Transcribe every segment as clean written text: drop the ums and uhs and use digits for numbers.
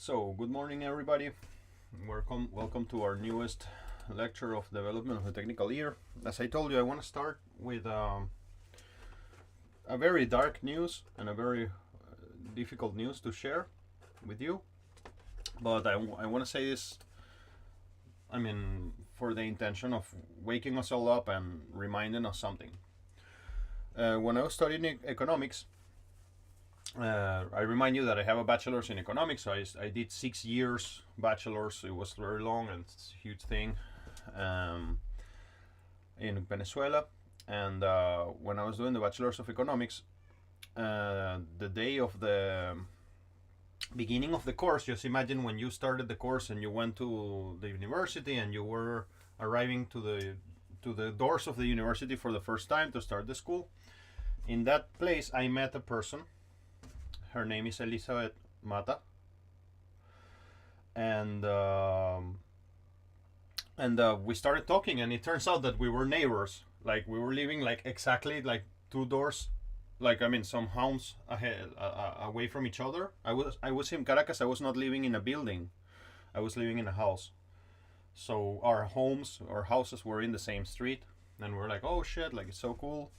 So, good morning, everybody. Welcome to our newest lecture of development of the technical year. As I told you, I want to start with a very dark news and a very difficult news to share with you. But I want to say this, for the intention of waking us all up and reminding us something. When I was studying economics, I remind you that I have a bachelor's in economics. So I did 6 years bachelor's. It was very long and it's a huge thing in Venezuela. And when I was doing the bachelor's of economics, the day of the beginning of the course, just imagine when you started the course and you went to the university and you were arriving to the doors of the university for the first time to start the school. In that place, I met a person. Her name is Elizabeth Mata, and we started talking, and it turns out that we were neighbors. Like we were living exactly 2 doors, some homes away from each other. I was in Caracas. I was not living in a building. I was living in a house. So our houses were in the same street, and we're like, oh shit, it's so cool.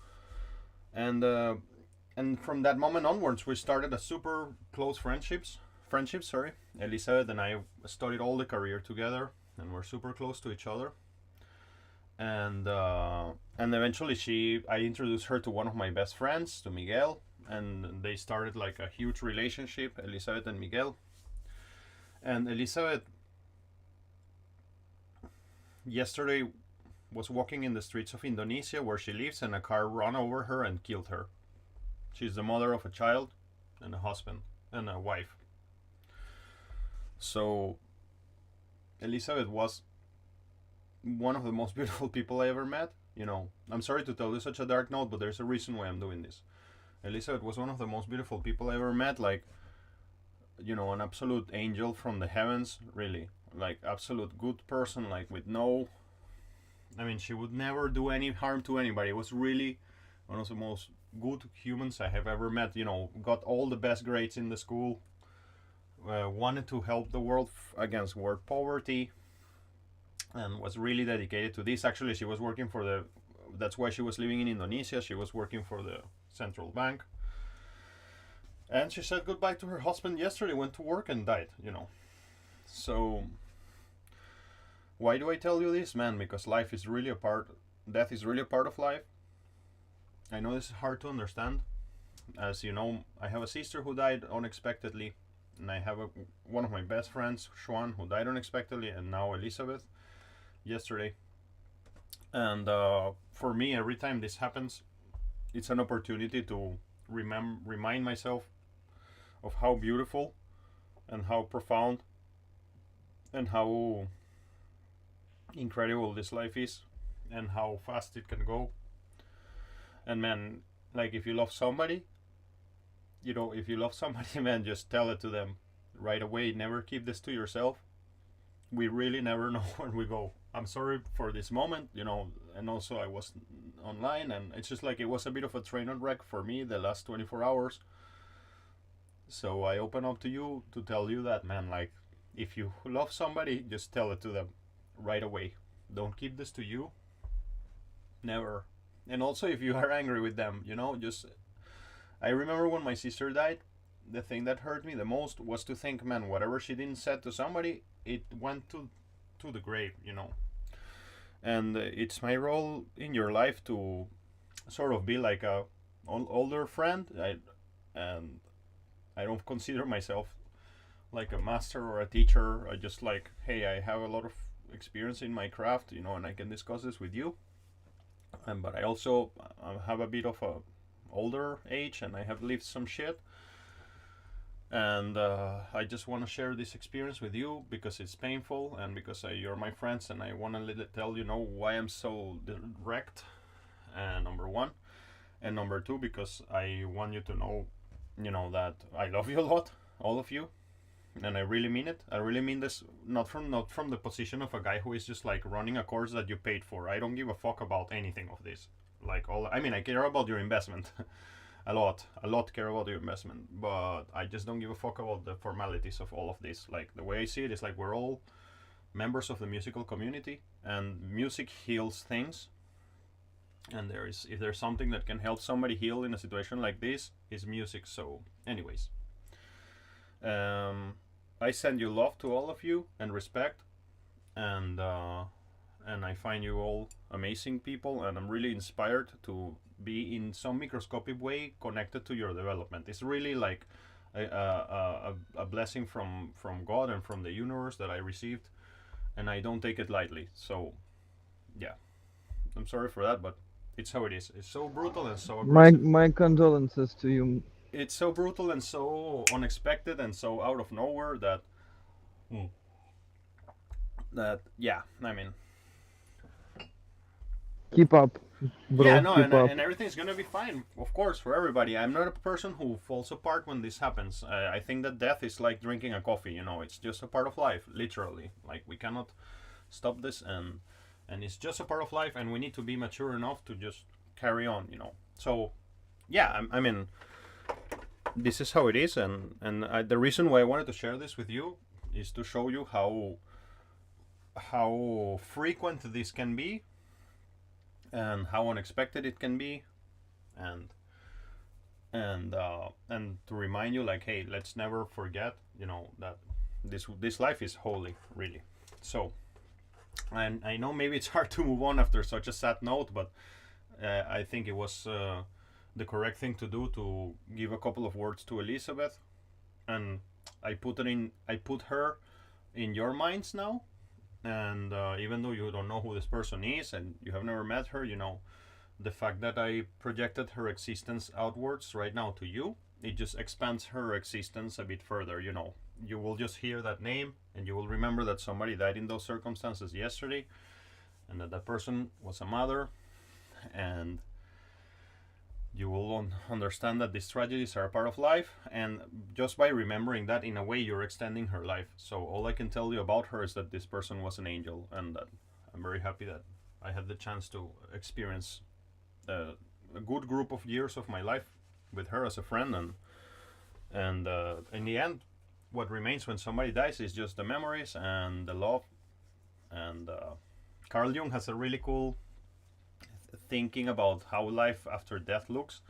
And from that moment onwards, we started a super close friendships. Elizabeth and I studied all the career together, and we're super close to each other. And eventually, I introduced her to one of my best friends, to Miguel, and they started a huge relationship, Elizabeth and Miguel. And Elizabeth, yesterday, was walking in the streets of Indonesia where she lives, and a car ran over her and killed her. She's the mother of a child and a husband and a wife. So Elizabeth was one of the most beautiful people I ever met. I'm sorry to tell you such a dark note, but there's a reason why I'm doing this. Elizabeth was one of the most beautiful people I ever met. An absolute angel from the heavens, really. Absolute good person, with no... she would never do any harm to anybody. It was really one of the most good humans I have ever met. Got all the best grades in the school, wanted to help the world against world poverty, and was really dedicated to this. Actually, she was working for that's why she was living in Indonesia. She was working for the central bank, and she said goodbye to her husband yesterday, went to work and died. So why do I tell you this, man? Because death is really a part of life. I know this is hard to understand. As you know, I have a sister who died unexpectedly, and I have one of my best friends, Xuan, who died unexpectedly, and now Elizabeth, yesterday. And for me, every time this happens, it's an opportunity to remind myself of how beautiful and how profound and how incredible this life is, and how fast it can go. And man, if you love somebody, man, just tell it to them right away. Never keep this to yourself. We really never know where we go. I'm sorry for this moment, and also I was online, and it's just it was a bit of a train wreck for me the last 24 hours. So I open up to you to tell you that, man, if you love somebody, just tell it to them right away. Don't keep this to you. Never. And also, if you are angry with them, I remember when my sister died, the thing that hurt me the most was to think, man, whatever she didn't say to somebody, it went to the grave, And it's my role in your life to sort of be like a older friend. And I don't consider myself like a master or a teacher. I just hey, I have a lot of experience in my craft, and I can discuss this with you. But I also have a bit of a older age, and I have lived some shit, and I just want to share this experience with you because it's painful, and because you're my friends, and I want to tell why I'm so direct, number one, and number two, because I want you to know that I love you a lot, all of you. And I really mean it. I really mean this not from the position of a guy who is just running a course that you paid for. I don't give a fuck about anything of this. I care about your investment. a lot care about your investment, but I just don't give a fuck about the formalities of all of this. Like, the way I see it is like we're all members of the musical community, and music heals things. And if there's something that can help somebody heal in a situation like this, is music. So, anyways, I send you love to all of you and respect, and I find you all amazing people, and I'm really inspired to be in some microscopic way connected to your development. It's really like a blessing from God and from the universe that I received, and I don't take it lightly. So, yeah, I'm sorry for that, but it's how it is. It's so brutal and so aggressive. My condolences to you. It's so brutal and so unexpected and so out of nowhere that yeah, I mean, Keep up, bro. yeah, no, Keep up. and everything's gonna be fine, of course, for everybody. I'm not a person who falls apart when this happens. I think that death is like drinking a coffee. You know, it's just a part of life, literally. Like, we cannot stop this, and it's just a part of life, and we need to be mature enough to just carry on. You know, so yeah, I mean, this is how it is, and the reason why I wanted to share this with you is to show you how frequent this can be, and how unexpected it can be, and to remind you, like, hey, let's never forget, you know, that this life is holy, really. So, and I know maybe it's hard to move on after such a sad note, but I think it was the correct thing to do, to give a couple of words to Elizabeth, and I put her in your minds now. And even though you don't know who this person is and you have never met her, you know, the fact that I projected her existence outwards right now to you, it just expands her existence a bit further. You know, you will just hear that name and you will remember that somebody died in those circumstances yesterday, and that person was a mother, and you will understand that these tragedies are a part of life, and just by remembering that, in a way, you're extending her life. So all I can tell you about her is that this person was an angel, and that I'm very happy that I had the chance to experience a good group of years of my life with her as a friend, and in the end, what remains when somebody dies is just the memories and the love. And Carl Jung has a really cool thinking about how life after death looks,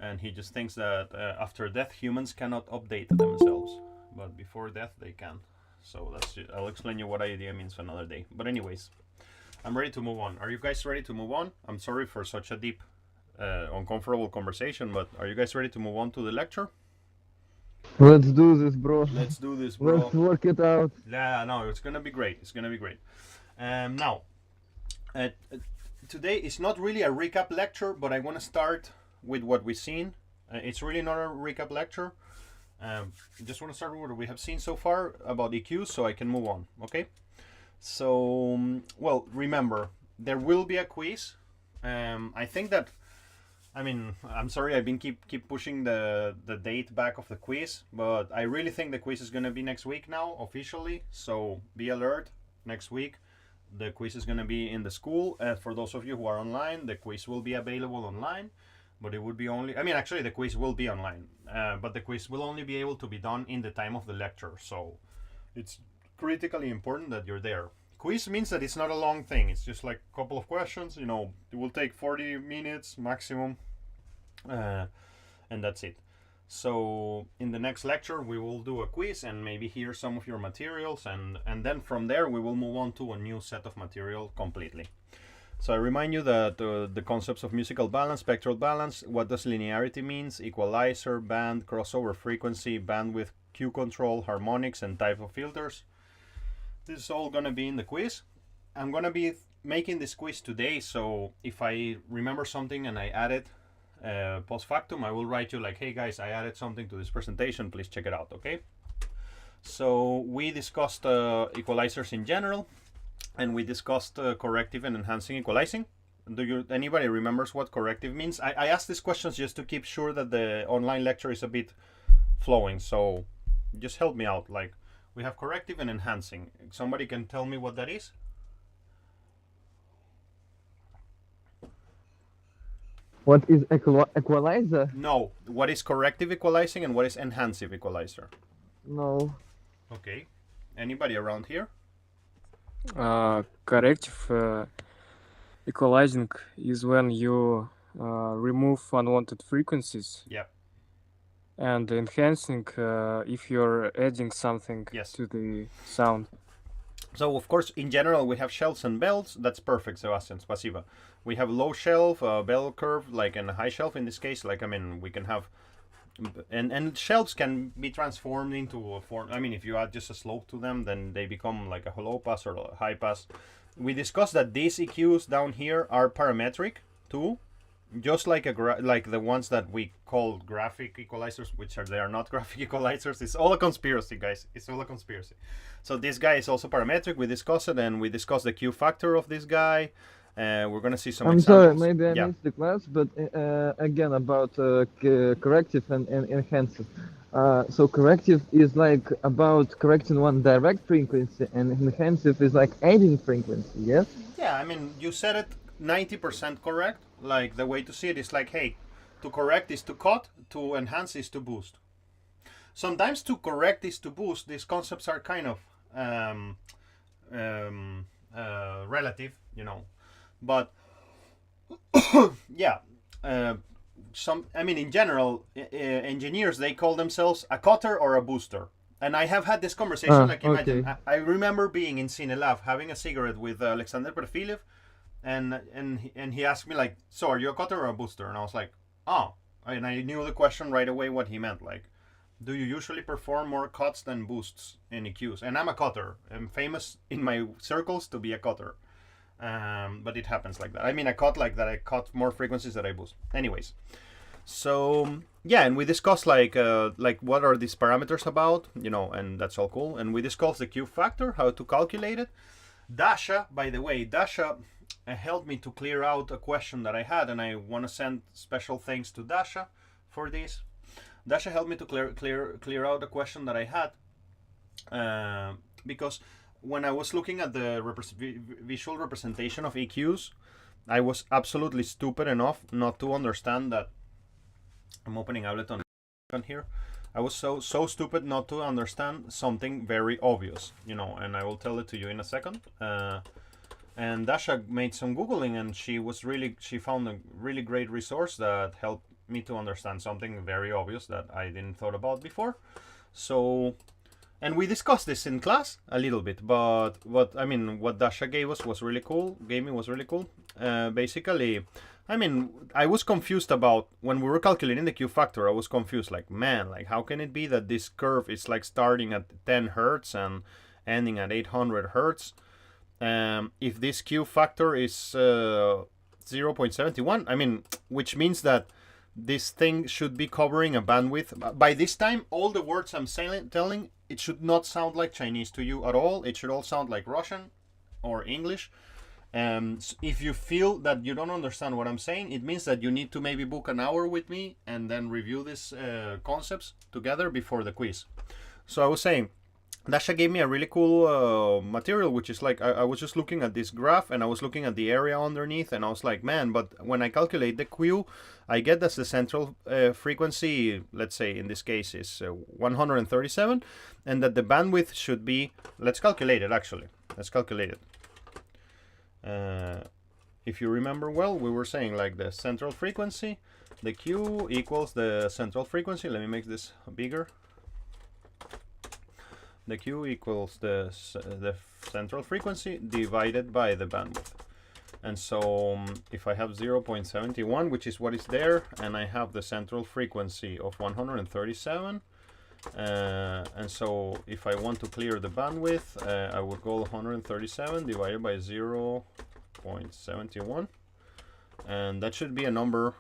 and he just thinks that after death humans cannot update themselves, but before death they can. So I'll explain you what idea means another day. But anyways, I'm ready to move on. Are you guys ready to move on? I'm sorry for such a deep uncomfortable conversation, but are you guys ready to move on to the lecture? Let's do this, bro. Let's do this, bro. Let's work it out. Yeah, no, it's gonna be great. It's gonna be great. Now, today is not really a recap lecture, but I want to start with what we've seen. It's really not a recap lecture. Just want to start with what we have seen so far about EQs, so I can move on. Okay. So, well, remember, there will be a quiz. I think that, I mean, I'm sorry, I've been keep pushing the date back of the quiz, but I really think the quiz is gonna be next week now, officially. So be alert, next week the quiz is gonna be in the school. For those of you who are online, the quiz will be available online, but it would be only, I mean, actually the quiz will be online, but the quiz will only be able to be done in the time of the lecture. So it's critically important that you're there. Quiz means that it's not a long thing. It's just like a couple of questions. You know, it will take 40 minutes maximum, and that's it. So in the next lecture, we will do a quiz and maybe hear some of your materials, and then from there we will move on to a new set of material completely. So I remind you that the concepts of musical balance, spectral balance, what does linearity means, equalizer, band, crossover frequency, bandwidth, Q control, harmonics, and type of filters. This is all gonna be in the quiz. I'm gonna be making this quiz today, so if I remember something and I add it post factum, I will write you like, hey guys, I added something to this presentation, please check it out, okay? So we discussed equalizers in general, and we discussed corrective and enhancing equalizing. Anybody remembers what corrective means? I asked these questions just to keep sure that the online lecture is a bit flowing, so just help me out. Like, we have corrective and enhancing. Somebody can tell me what that is? What is equalizer? No, what is corrective equalizing and what is enhansive equalizer? No. Okay. Anybody around here? Corrective equalizing is when you remove unwanted frequencies. Yeah. And enhancing if you're adding something Yes. to the sound. So of course, in general, we have shelves and bells. That's perfect, Sebastian. Spasiba. We have low shelf, bell curve, like and a high shelf in this case. Like I mean, we can have, and shelves can be transformed into a form. I mean, if you add just a slope to them, then they become like a low pass or a high pass. We discussed that these EQs down here are parametric too, just like like the ones that we call graphic equalizers, which they are not graphic equalizers. It's all a conspiracy, guys. It's all a conspiracy. So this guy is also parametric. We discussed it, and we discussed the Q factor of this guy. We're gonna see some I'm examples. sorry, maybe I Yeah. missed the class, but again about corrective and enhansive. So corrective is like about correcting one direct frequency, and enhansive is like adding frequency. Yes. Yeah, I mean, you said it 90% correct. Like the way to see it is like, hey, to correct is to cut, to enhance is to boost. Sometimes to correct is to boost. These concepts are kind of relative, you know. But yeah, I mean, in general, engineers, they call themselves a cutter or a booster. And I have had this conversation, like imagine, okay. I remember being in Cinelab having a cigarette with Alexander Perfilev, and he asked me like, so are you a cutter or a booster? And I was like, oh, and I knew the question right away what he meant, like, do you usually perform more cuts than boosts in EQs? And I'm a cutter. I'm famous in my circles to be a cutter. But it happens like that. I mean, I cut like that. I cut more frequencies than I boost. Anyways, so yeah, and we discussed like what are these parameters about, you know, and that's all cool. And we discussed the Q factor, how to calculate it. Dasha, by the way, Dasha helped me to clear out a question that I had, and I want to send special thanks to Dasha for this. Dasha helped me to clear out a question that I had, because when I was looking at the visual representation of EQs, I was absolutely stupid enough not to understand that. I'm opening Ableton here. I was so stupid not to understand something very obvious, you know, and I will tell it to you in a second. And Dasha made some Googling, and she found a really great resource that helped me to understand something very obvious that I didn't thought about before. So, and we discussed this in class a little bit, but what Dasha gave us was really cool. Basically, I mean, I was confused about when we were calculating the Q factor. I was confused, like, man, like how can it be that this curve is like starting at 10 hertz and ending at 800 hertz? If this Q factor is 0.71, I mean, which means that this thing should be covering a bandwidth. By this time, all the words I'm telling, it should not sound like Chinese to you at all. It should all sound like Russian or English. If you feel that you don't understand what I'm saying, it means that you need to maybe book an hour with me and then review these concepts together before the quiz. So I was saying, Dasha gave me a really cool material, which is like, I was just looking at this graph and I was looking at the area underneath, and I was like, man, but when I calculate the Q, I get that the central frequency, let's say in this case, is 137, and that the bandwidth should be, let's calculate it actually. Let's calculate it. If you remember well, we were saying like the central frequency, the Q equals the central frequency. Let me make this bigger. The Q equals the central frequency divided by the bandwidth. And so if I have 0.71, which is what is there, and I have the central frequency of 137, and so if I want to clear the bandwidth, I would go 137 divided by 0.71, and that should be a number.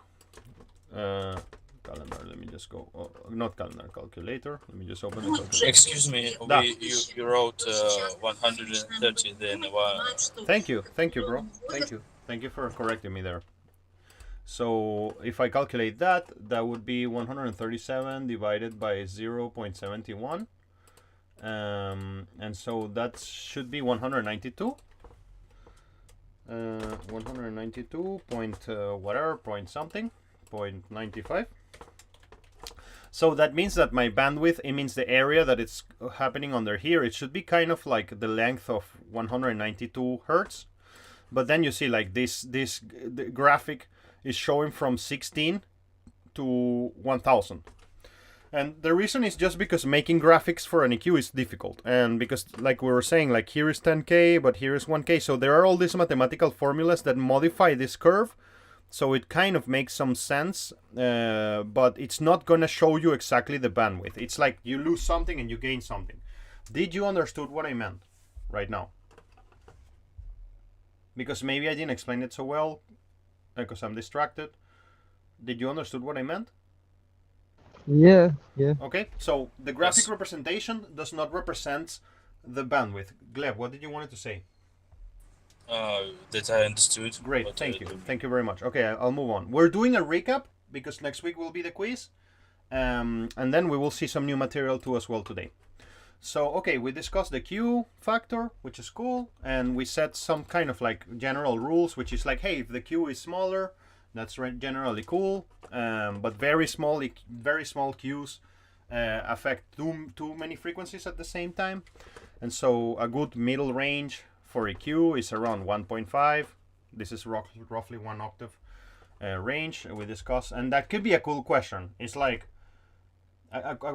Calendar, let me just go, not calendar, calculator. Let me just open the calculator. Excuse me, you wrote 130 then. Thank you, bro. Thank you for correcting me there. So if I calculate that, that would be 137 divided by 0.71. And so that should be 192. 192 point whatever, point something, 0.95. So that means that my bandwidth, it means the area that it's happening under here, it should be kind of like the length of 192 hertz. But then you see like the graphic is showing from 16 to 1000. And the reason is just because making graphics for an EQ is difficult. And because, like we were saying, like here is 10K, but here is 1K. So there are all these mathematical formulas that modify this curve. So it kind of makes some sense, but it's not going to show you exactly the bandwidth. It's like you lose something and you gain something. Did you understood what I meant right now? Because maybe I didn't explain it so well, because I'm distracted. Did you understood what I meant? Yeah. Okay, so the graphic Yes. representation does not represent the bandwidth. Gleb, what did you want to say? That I understood. Great, what thank I you. do. Thank you very much. Okay, I'll move on. We're doing a recap because next week will be the quiz. And then we will see some new material too as well today. So, okay, we discussed the Q factor, which is cool. And we set some kind of like general rules, which is like, hey, if the Q is smaller, that's generally cool. But very small Qs affect too many frequencies at the same time. And so a good middle range for EQ is around 1.5. This is roughly 1 octave range we discussed. And that could be a cool question. It's like,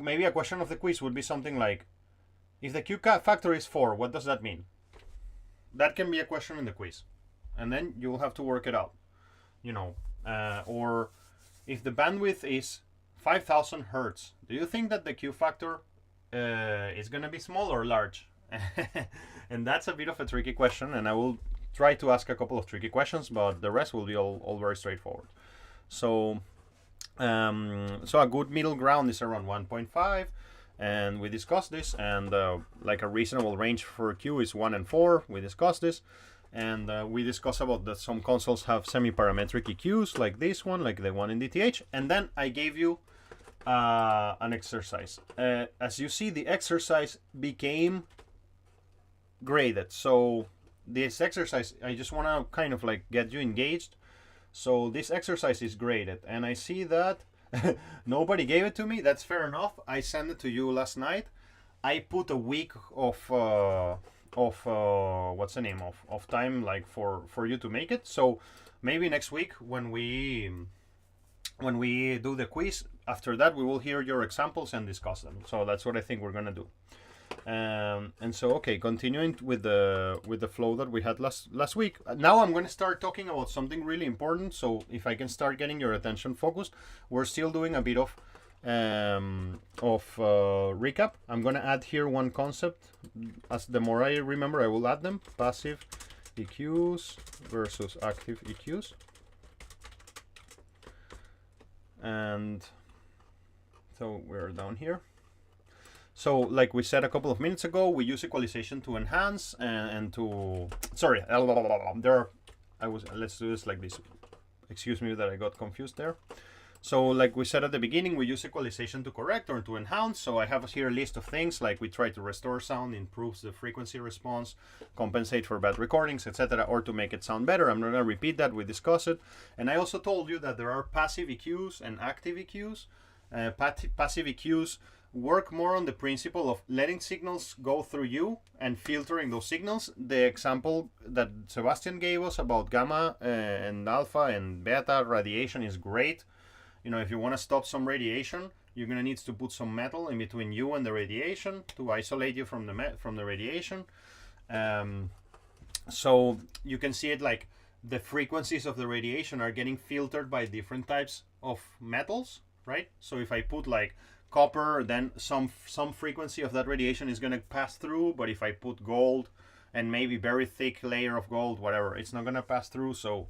maybe a question of the quiz would be something like, if the Q factor is 4, what does that mean? That can be a question in the quiz. And then you will have to work it out. You know, or if the bandwidth is 5000 hertz, do you think that the Q factor is going to be small or large? And that's a bit of a tricky question, and I will try to ask a couple of tricky questions, but the rest will be all very straightforward. So so a good middle ground is around 1.5, and we discussed this, and like a reasonable range for Q is 1 and 4. We discussed this, and we discussed about that some consoles have semi-parametric EQs like this one, like the one in DTH, and then I gave you an exercise. As you see, the exercise became graded. So this exercise, I just want to kind of like get you engaged. So this exercise is graded, and I see that nobody gave it to me. That's fair enough. I sent it to you last night. I put a week of what's the name of time like for you to make it. So maybe next week when we do the quiz, after that we will hear your examples and discuss them. So that's what I think we're gonna do. And so, okay, continuing with the flow that we had last week. Now I'm going to start talking about something really important. So if I can start getting your attention focused, we're still doing a bit of recap. I'm going to add here one concept. As the more I remember, I will add them. Passive EQs versus active EQs. And so we're down here. So, like we said a couple of minutes ago, we use equalization to enhance and to... Sorry, let's do this like this. Excuse me that I got confused there. So, like we said at the beginning, we use equalization to correct or to enhance. So I have here a list of things, like we try to restore sound, improves the frequency response, compensate for bad recordings, etc., or to make it sound better. I'm not going to repeat that, we discussed it. And I also told you that there are passive EQs and active EQs. Passive EQs work more on the principle of letting signals go through you and filtering those signals. The example that Sebastian gave us about gamma and alpha and beta radiation is great. You know, if you want to stop some radiation, you're going to need to put some metal in between you and the radiation to isolate you from the radiation. So you can see it like the frequencies of the radiation are getting filtered by different types of metals, right? So if I put like copper, then some frequency of that radiation is going to pass through, but if I put gold and maybe very thick layer of gold, whatever, it's not going to pass through. So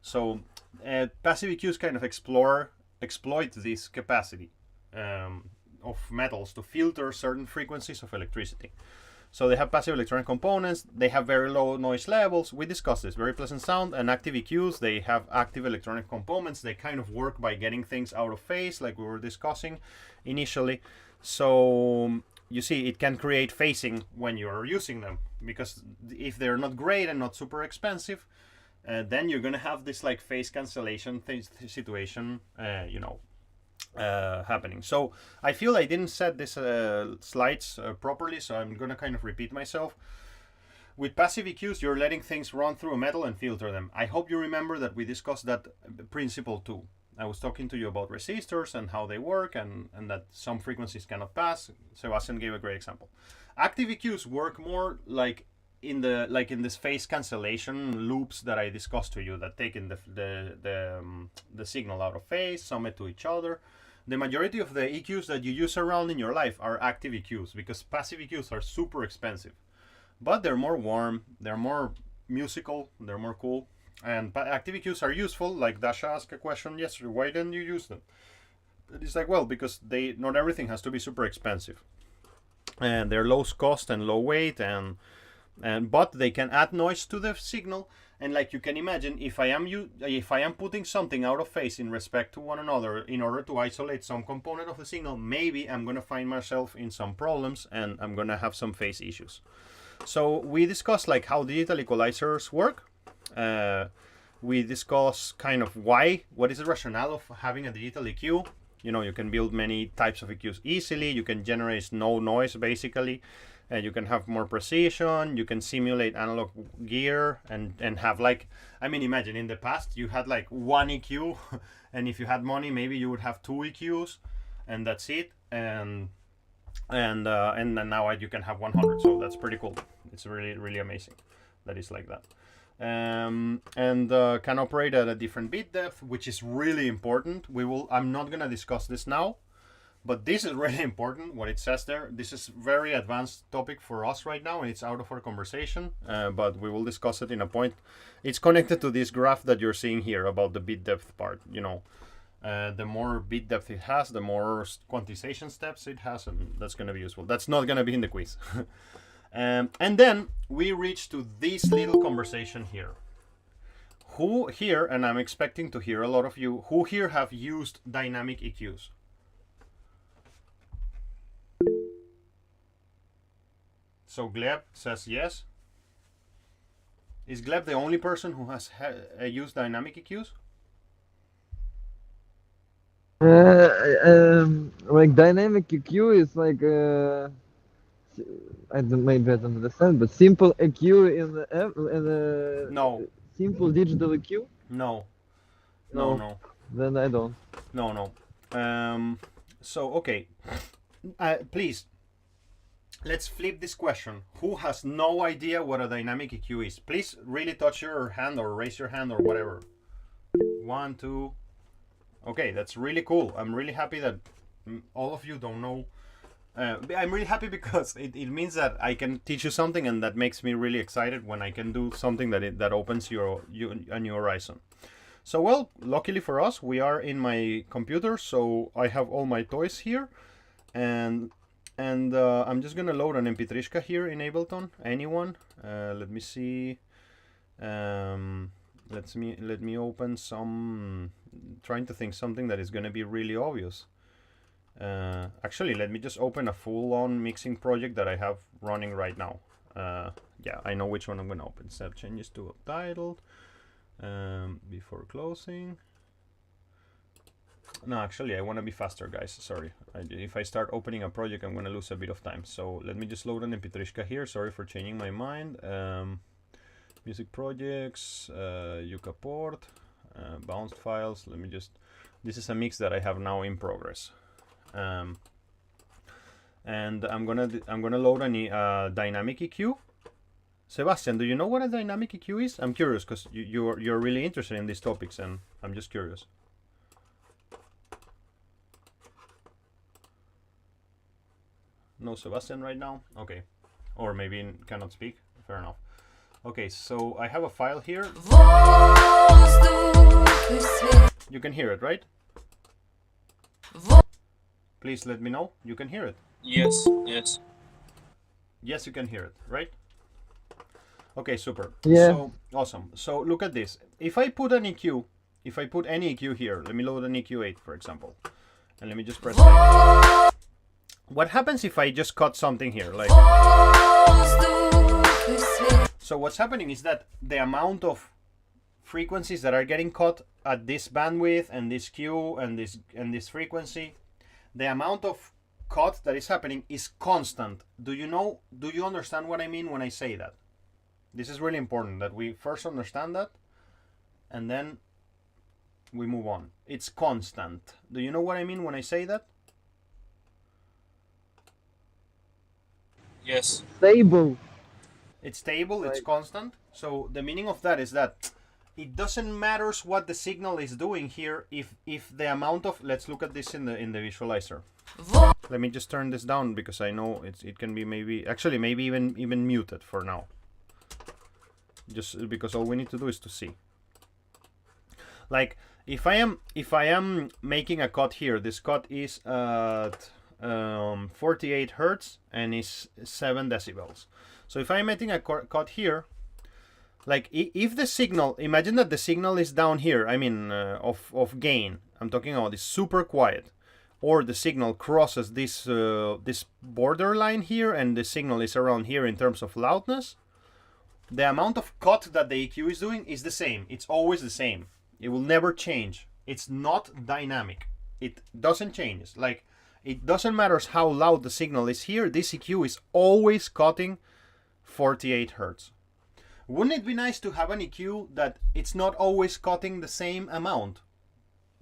passive EQs kind of exploit this capacity of metals to filter certain frequencies of electricity. So they have passive electronic components, they have very low noise levels, we discussed this, very pleasant sound. And active EQs, they have active electronic components, they kind of work by getting things out of phase, like we were discussing initially. So you see, it can create phasing when you're using them, because if they're not great and not super expensive, then you're gonna have this like phase cancellation situation, happening. So I feel I didn't set this slides properly, so I'm gonna kind of repeat myself. With passive EQs, you're letting things run through a metal and filter them. I hope you remember that we discussed that principle too. I was talking to you about resistors and how they work, and that some frequencies cannot pass. Sebastian gave a great example. Active EQs work more like in this phase cancellation loops that I discussed to you, that take in the signal out of phase, sum it to each other. The majority of the EQs that you use around in your life are active EQs, because passive EQs are super expensive. But they're more warm, they're more musical, they're more cool. And active EQs are useful. Like Dasha asked a question yesterday, why didn't you use them? It's like, well, because not everything has to be super expensive. And they're low cost and low weight, but they can add noise to the signal. And like you can imagine, if I am putting something out of phase in respect to one another in order to isolate some component of the signal, maybe I'm gonna find myself in some problems and I'm gonna have some phase issues. So we discussed like how digital equalizers work. We discuss kind of what is the rationale of having a digital EQ. You can build many types of EQs easily. You can generate no noise basically. You can have more precision. You can simulate analog gear and have like, I mean, imagine in the past you had like one EQ, and if you had money, maybe you would have 2 EQs, and that's it. And then now you can have 100. So that's pretty cool. It's really, really amazing that it's like that. And can operate at a different bit depth, which is really important. I'm not gonna discuss this now, but this is really important what it says there. This is very advanced topic for us right now, and it's out of our conversation, but we will discuss it in a point. It's connected to this graph that you're seeing here about the bit depth part. The more bit depth it has, the more quantization steps it has, and that's going to be useful. That's not going to be in the quiz. And then we reach to this little conversation here. Who here, and I'm expecting to hear a lot of you, who here have used dynamic EQs? So Gleb says yes. Is Gleb the only person who has used dynamic EQs? Like dynamic EQ is like maybe I don't understand, but simple EQ in the No. Simple digital EQ? No. Then I don't. No. So okay, please. Let's flip this question. Who has no idea what a dynamic EQ is? Please really touch your hand or raise your hand or whatever. 1, 2. Okay, that's really cool. I'm really happy that all of you don't know. I'm really happy because it means that I can teach you something, and that makes me really excited when I can do something that opens you a new horizon. So well, luckily for us, we are in my computer, so I have all my toys here, and I'm just gonna load an MP3 here in Ableton. Anyone? Let me see. Let me open some. Trying to think something that is gonna be really obvious. Actually, let me just open a full-on mixing project that I have running right now. Yeah, I know which one I'm gonna open. Set changes to titled. Before closing. No, actually, I want to be faster, guys. Sorry. If I start opening a project, I'm going to lose a bit of time. So let me just load an MP3 here. Sorry for changing my mind. Music projects, Yuka port, bounced files. Let me just... This is a mix that I have now in progress. And I'm gonna load a dynamic EQ. Sebastian, do you know what a dynamic EQ is? I'm curious because you're really interested in these topics, and I'm just curious. No Sebastian right now? Okay. Or maybe cannot speak. Fair enough. Okay, so I have a file here. You can hear it, right? Please let me know. You can hear it. Yes. Yes, you can hear it, right? Okay, super. Yeah. So awesome. So look at this. If I put an EQ, if I put any EQ here, let me load an EQ8, for example, and let me just press play. What happens if I just cut something here? Like, so what's happening is that the amount of frequencies that are getting caught at this bandwidth and this Q and this frequency, the amount of cut that is happening is constant. Do you understand what I mean when I say that? This is really important that we first understand that and then we move on. It's constant. Do you know what I mean when I say that? Yes. Stable. It's stable, it's Right. constant. So the meaning of that is that it doesn't matter what the signal is doing here if the amount of, let's look at this in the visualizer. Let me just turn this down because I know it can be maybe even muted for now. Just because all we need to do is to see. Like if I am making a cut here, this cut is at 48 hertz and is 7 decibels. So if I'm making a cut here, like if the signal, imagine that the signal is down here, I mean of gain, I'm talking about is super quiet, or the signal crosses this this borderline here and the signal is around here in terms of loudness, the amount of cut that the EQ is doing is the same. It's always the same. It will never change. It's not dynamic. It doesn't change. Like it doesn't matter how loud the signal is here, this EQ is always cutting 48 hertz. Wouldn't it be nice to have an EQ that it's not always cutting the same amount?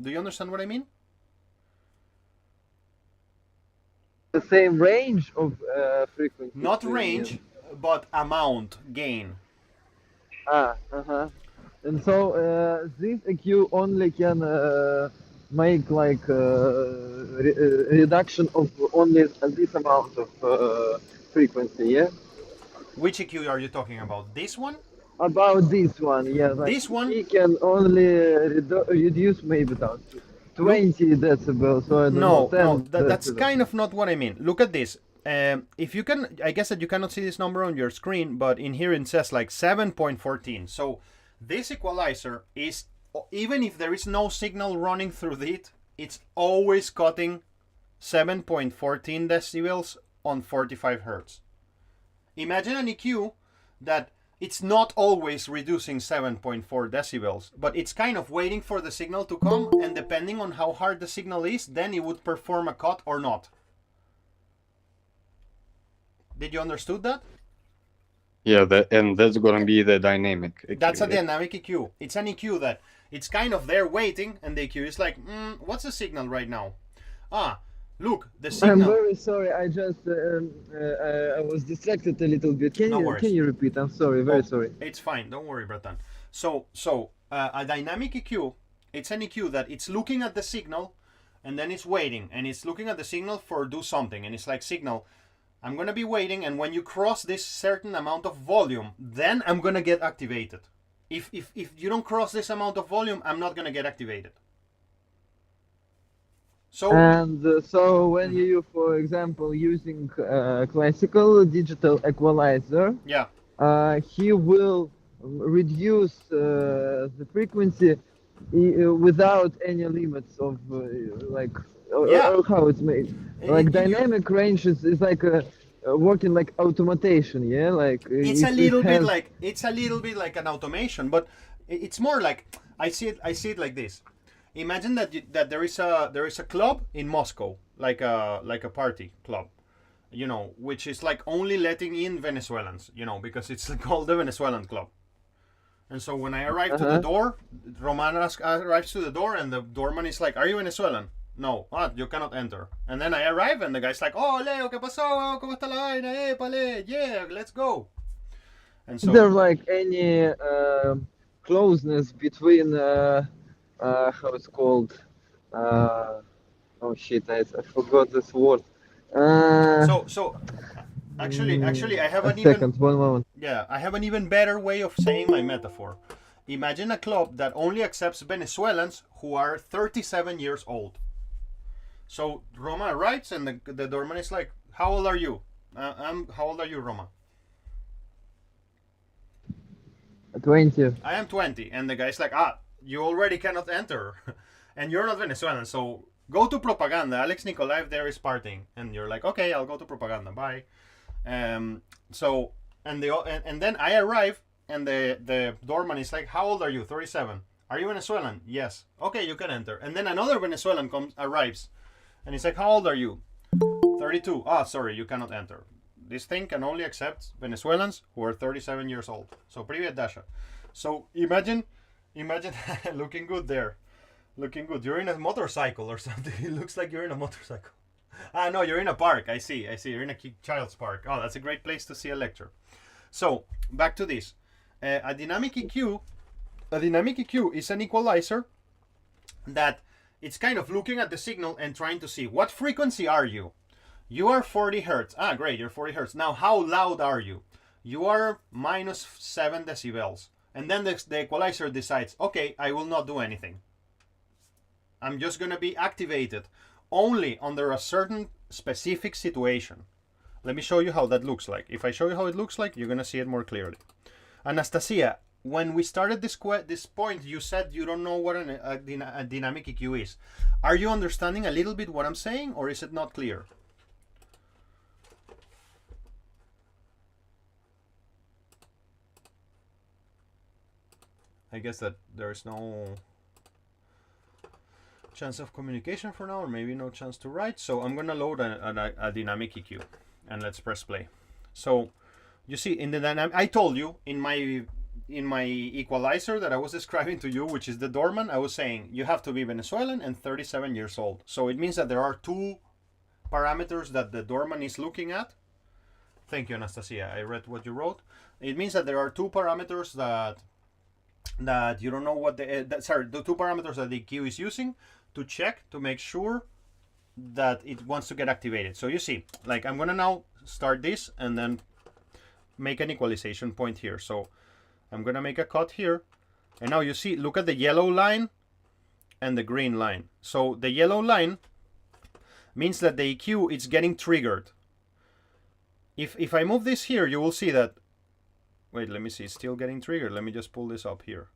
Do you understand what I mean? The same range of frequency. Not range, but amount, gain. And so this EQ only can make like reduction of only this amount of frequency, yeah? Which EQ are you talking about? This one? About this one, yeah. Like This one? he can only reduce maybe down to 20 decibels. So I don't know, 10 that's decibels. kind of not what I mean. Look at this. If you can, I guess that you cannot see this number on your screen, but in here it says like 7.14. So this equalizer is, even if there is no signal running through it, it's always cutting 7.14 decibels on 45 hertz. Imagine an EQ that it's not always reducing 7.4 decibels, but it's kind of waiting for the signal to come, and depending on how hard the signal is, then it would perform a cut or not. Did you understood that? Yeah, and that's gonna be the dynamic EQ. That's a yeah. dynamic EQ. It's an EQ that it's kind of there waiting, and the EQ is like, what's the signal right now? Look, the I'm signal. very sorry. I just I was distracted a little bit. No worries. Can you repeat? I'm sorry. Very sorry. It's fine. Don't worry, Bratan. So a dynamic EQ, it's an EQ that it's looking at the signal, and then it's waiting, and it's looking at the signal for do something, and it's like, signal, I'm gonna be waiting, and when you cross this certain amount of volume, then I'm gonna get activated. If you don't cross this amount of volume, I'm not gonna get activated. So And so when you, for example, using classical digital equalizer, yeah, he will reduce the frequency without any limits of like Yeah. or how it's made. Like You- dynamic range is like working like automation, yeah. Like it's a it little bit has- like an automation, but it's more like I see it like this. Imagine that there is a club in Moscow, like a party club, you know, which is like only letting in Venezuelans, you know, because it's called the Venezuelan club. And so when I arrive to the door, Roman arrives to the door, and the doorman is like, "Are you Venezuelan?" No, you cannot enter. And then I arrive, and the guy's like, "Oh, Leo, ¿qué pasó? ¿Cómo está la vaina? Épale, yeah, let's go." And so Is there like any closeness between how it's called? Oh shit! I forgot this word. so actually, I have a an even second. One moment. yeah, I have an even better way of saying my metaphor. Imagine a club that only accepts Venezuelans who are 37 years old. So Roma arrives, and the doorman is like, "How old are you?" How old are you, Roma? 20. I am 20, and the guy's like, you already cannot enter, and you're not Venezuelan, so go to Propaganda. Alex Nikolaev there is partying, and you're like, okay, I'll go to Propaganda, bye. So and then I arrive, and the doorman is like, how old are you? 37. Are you Venezuelan? Yes. Okay, you can enter. And then another Venezuelan arrives, and he's like, how old are you? 32. Ah, sorry, you cannot enter. This thing can only accept Venezuelans who are 37 years old. So, привет, Dasha. So, imagine looking good there. Looking good. You're in a motorcycle or something. It looks like you're in a motorcycle. Ah, no, you're in a park. I see. You're in a child's park. Oh, that's a great place to see a lecture. So, back to this. A dynamic EQ is an equalizer that it's kind of looking at the signal and trying to see what frequency are you. You are 40 hertz. Ah, great, you're 40 hertz. Now, how loud are you? You are minus 7 decibels. And then the equalizer decides, okay, I will not do anything. I'm just going to be activated only under a certain specific situation. Let me show you how that looks like. If I show you how it looks like, you're going to see it more clearly. Anastasia, when we started this point, you said you don't know what a dynamic EQ is. Are you understanding a little bit what I'm saying, or is it not clear? I guess that there's no chance of communication for now, or maybe no chance to write. So I'm gonna load a dynamic EQ, and let's press play. So you see in the dynamic, I told you in my equalizer that I was describing to you, which is the doorman, I was saying you have to be Venezuelan and 37 years old. So it means that there are two parameters that the doorman is looking at. Thank you, Anastasia. I read what you wrote. It means that there are two parameters that you don't know what the two parameters that the EQ is using to check to make sure that it wants to get activated. So you see, like I'm gonna now start this and then make an equalization point here. So I'm gonna make a cut here, and now you see, look at the yellow line and the green line. So the yellow line means that the EQ is getting triggered. If I move this here, you will see that, wait, let me see, it's still getting triggered. Let me just pull this up here.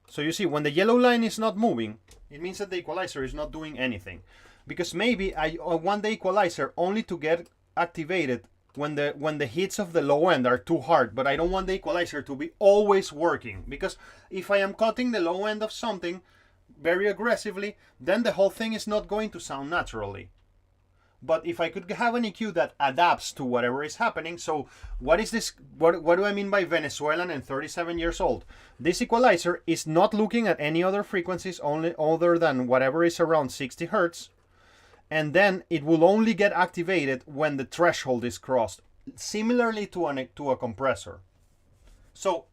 So you see, when the yellow line is not moving, it means that the equalizer is not doing anything. Because maybe I want the equalizer only to get activated when the hits of the low end are too hard, but I don't want the equalizer to be always working. Because if I am cutting the low end of something very aggressively, then the whole thing is not going to sound naturally. But if I could have an EQ that adapts to whatever is happening, so what is this? What do I mean by Venezuelan and 37 years old? This equalizer is not looking at any other frequencies only other than whatever is around 60 hertz, and then it will only get activated when the threshold is crossed, similarly to a compressor. So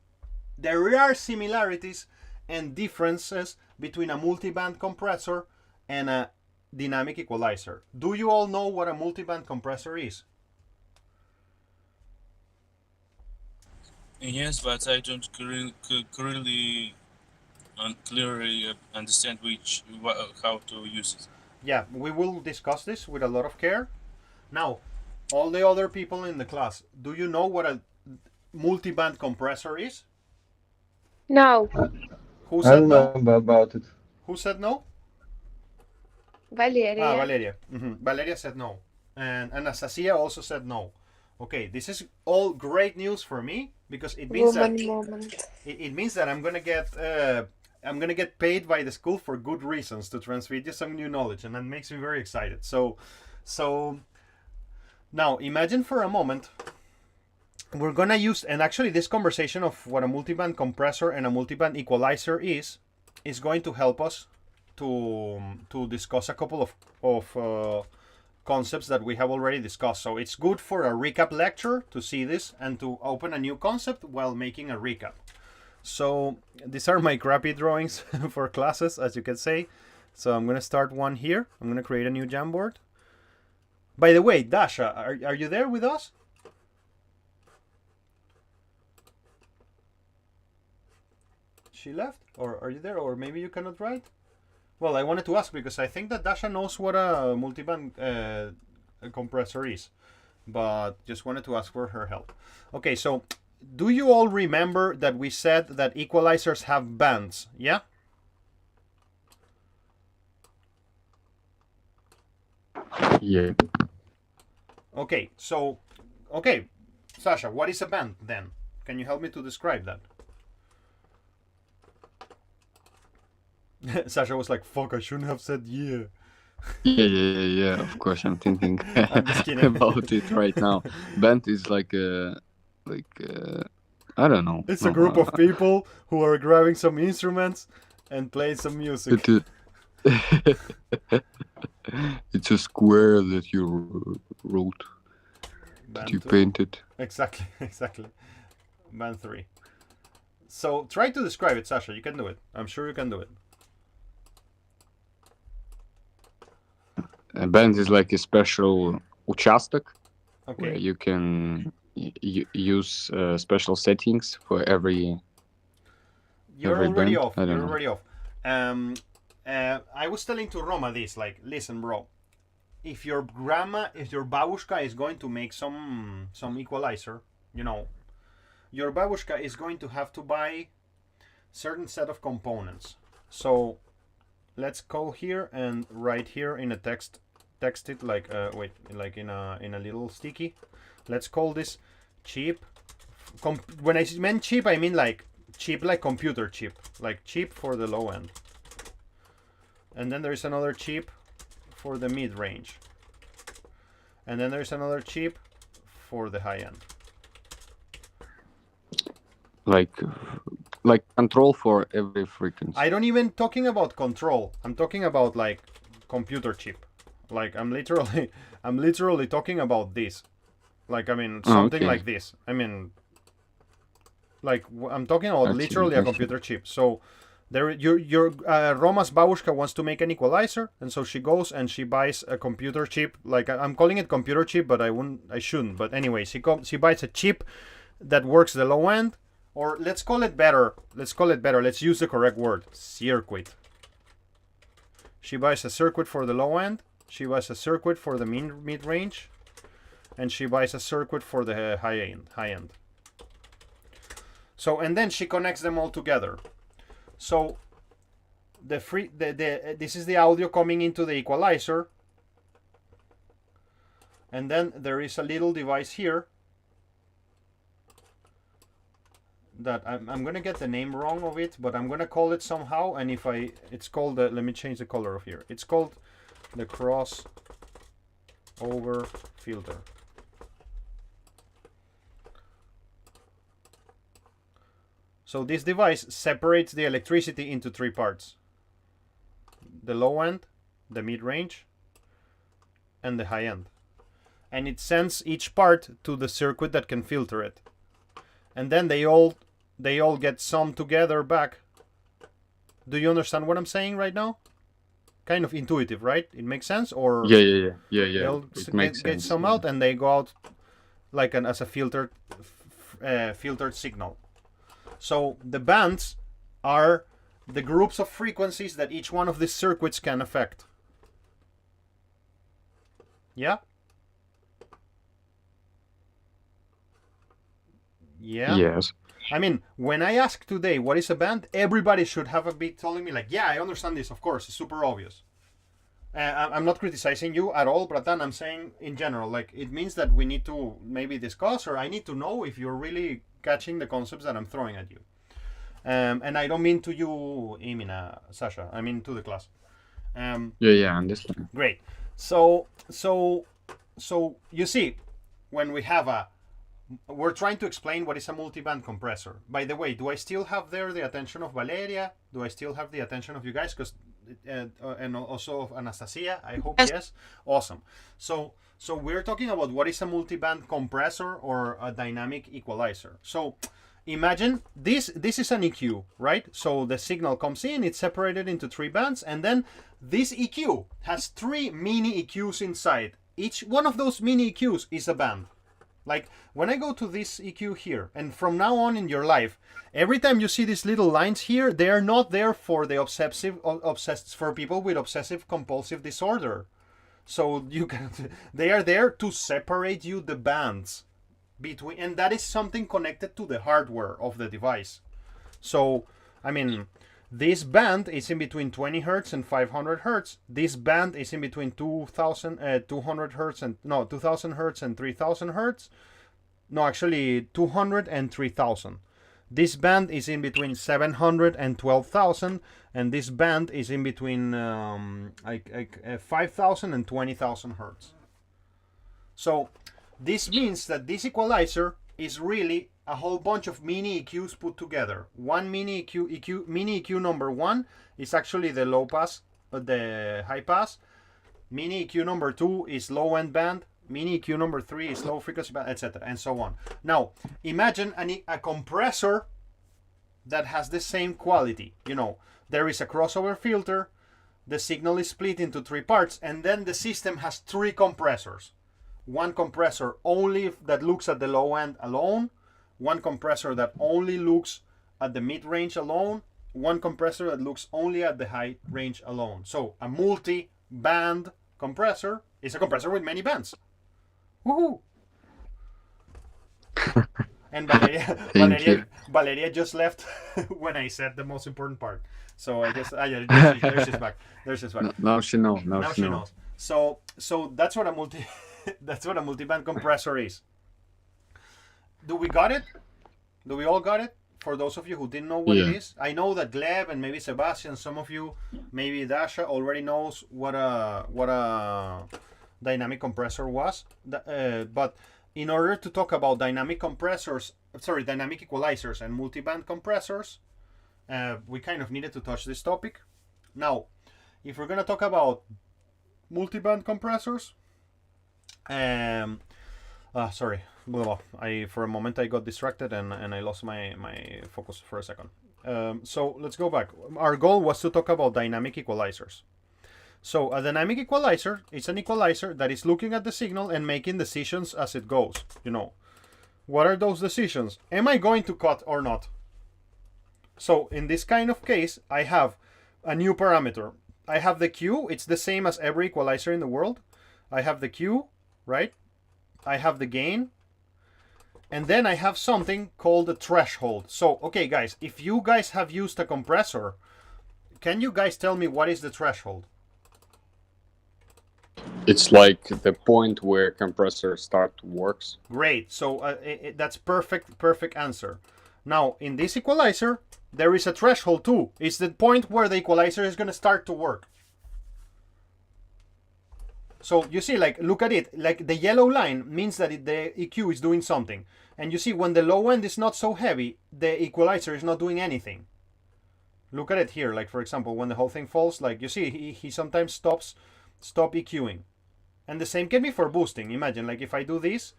there are similarities and differences between a multiband compressor and a dynamic equalizer. Do you all know what a multiband compressor is? Yes, but I don't clearly understand how to use it. Yeah, we will discuss this with a lot of care. Now, all the other people in the class, do you know what a multiband compressor is? No, Who I said don't no? know about it. Who said no? Valeria. Ah, Valeria. Valeria said no. And Anastasia also said no. Okay, this is all great news for me because it means it means that I'm gonna get paid by the school for good reasons to transmit you some new knowledge, and that makes me very excited. So now imagine for a moment we're gonna use, and actually this conversation of what a multiband compressor and a multiband equalizer is going to help us to discuss a couple of concepts that we have already discussed. So it's good for a recap lecture to see this and to open a new concept while making a recap. So these are my crappy drawings for classes, as you can say. So I'm going to start one here. I'm going to create a new Jamboard. By the way, Dasha, are you there with us? She left? Or are you there? Or maybe you cannot write? Well, I wanted to ask because I think that Dasha knows what a multiband compressor is. But just wanted to ask for her help. Okay, so do you all remember that we said that equalizers have bands? Yeah? Yeah. Okay, so, okay, Sasha, what is a band then? Can you help me to describe that? Sasha was like, fuck, I shouldn't have said yeah. Yeah. Of course, I'm thinking I'm just kidding. about it right now. Band is like I don't know. It's a group of people who are grabbing some instruments and playing some music. It's a square that you wrote, that you painted. Exactly. Band 3. So try to describe it, Sasha. You can do it. I'm sure you can do it. A band is like a special участок, Okay. where you can use special settings for every. You're every already band? off. I don't You're know. already off. I was telling to Roma this, like, listen, bro. If your babushka is going to make some equalizer, you know, your babushka is going to have to buy certain set of components. So let's go here and write here in a text it like like in a little sticky. Let's call this chip. When I meant chip, I mean like chip, like computer chip, like chip for the low end. And then there's another chip for the mid range. And then there's another chip for the high end. Like control for every frequency. I don't even talking about control. I'm talking about like computer chip. Like I'm literally talking about this. Like, I mean, something okay. like this. I mean, like I'm talking about Gotcha, literally a gotcha. computer chip. So there, your Roma's babushka wants to make an equalizer, and so she goes and she buys a computer chip. Like I'm calling it computer chip, but I shouldn't. But anyway, she buys a chip that works the low end, or let's call it better. Let's use the correct word: circuit. She buys a circuit for the low end. She buys a circuit for the mid range, and she buys a circuit for the high end. So, and then she connects them all together. So this is the audio coming into the equalizer, and then there is a little device here that I'm gonna get the name wrong of it, but I'm gonna call it somehow. And it's called let me change the color of here. It's called the crossover filter. So this device separates the electricity into three parts: the low end, the mid-range, and the high end. And it sends each part to the circuit that can filter it. And then they all get summed together back. Do you understand what I'm saying right now? Kind of intuitive, right? It makes sense? Or Yeah. they all It makes get sense. some out and they go out like as a filtered signal. So the bands are the groups of frequencies that each one of these circuits can affect. Yeah? Yeah? Yes. I mean, when I ask today what is a band, everybody should have a bit telling me like, yeah, I understand this, of course, it's super obvious. I'm not criticizing you at all, Bratan. I'm saying in general, like, it means that we need to maybe discuss, or I need to know if you're really catching the concepts that I'm throwing at you. And I don't mean to you, Emina, Sasha. I mean to the class. Yeah, I understand. Great. So you see, when we have we're trying to explain what is a multiband compressor. By the way, do I still have there the attention of Valeria? Do I still have the attention of you guys? And also of Anastasia? I hope yes. Awesome. So we're talking about what is a multiband compressor or a dynamic equalizer. So imagine this is an EQ, right? So the signal comes in, it's separated into three bands, and then this EQ has three mini EQs inside. Each one of those mini EQs is a band. Like when I go to this EQ here, and from now on in your life, every time you see these little lines here, they are not there for the for people with obsessive compulsive disorder. So they are there to separate you the bands between, and that is something connected to the hardware of the device. So I mean, this band is in between 20 hertz and 500 hertz. This band is in between 2,000 hertz and 3,000 hertz. no, actually 200 and 3000. This band is in between 700 and 12,000, and this band is in between 5,000 and 20,000 hertz. So this means that this equalizer is really a whole bunch of mini EQs put together. One mini mini EQ number one is actually the low pass, the high pass. Mini EQ number two is low end band. Mini EQ number three is low frequency band, etc., and so on. Now, imagine a compressor that has the same quality. You know, there is a crossover filter, the signal is split into three parts, and then the system has three compressors. One compressor only that looks at the low end alone, one compressor that only looks at the mid range alone, one compressor that looks only at the high range alone. So a multi-band compressor is a compressor with many bands. Woohoo! And Valeria just left when I said the most important part. So I guess there she's back. There she's back. Now she knows. Now she knows. So that's what a multi-band compressor is. Do we got it? Do we all got it? For those of you who didn't know what it is, I know that Gleb and maybe Sebastian, some of you, maybe Dasha already knows what a dynamic compressor was. But in order to talk about dynamic equalizers and multi-band compressors, we kind of needed to touch this topic. Now, if we're gonna talk about multi-band compressors, sorry, for a moment I got distracted and I lost my focus for a second. So let's go back. Our goal was to talk about dynamic equalizers. So a dynamic equalizer is an equalizer that is looking at the signal and making decisions as it goes. You know, what are those decisions? Am I going to cut or not? So in this kind of case, I have a new parameter. I have the Q. It's the same as every equalizer in the world. I have the Q, right? I have the gain. And then I have something called a threshold. So, okay, guys, if you guys have used a compressor, can you guys tell me what is the threshold? It's like the point where compressor works. Great. So that's perfect answer. Now, in this equalizer, there is a threshold too. It's the point where the equalizer is going to start to work. So you see, like, look at it. Like the yellow line means that the EQ is doing something. And you see, when the low end is not so heavy, the equalizer is not doing anything. Look at it here. Like, for example, when the whole thing falls, like, you see, he sometimes stop EQing. And the same can be for boosting. Imagine, like, if I do this,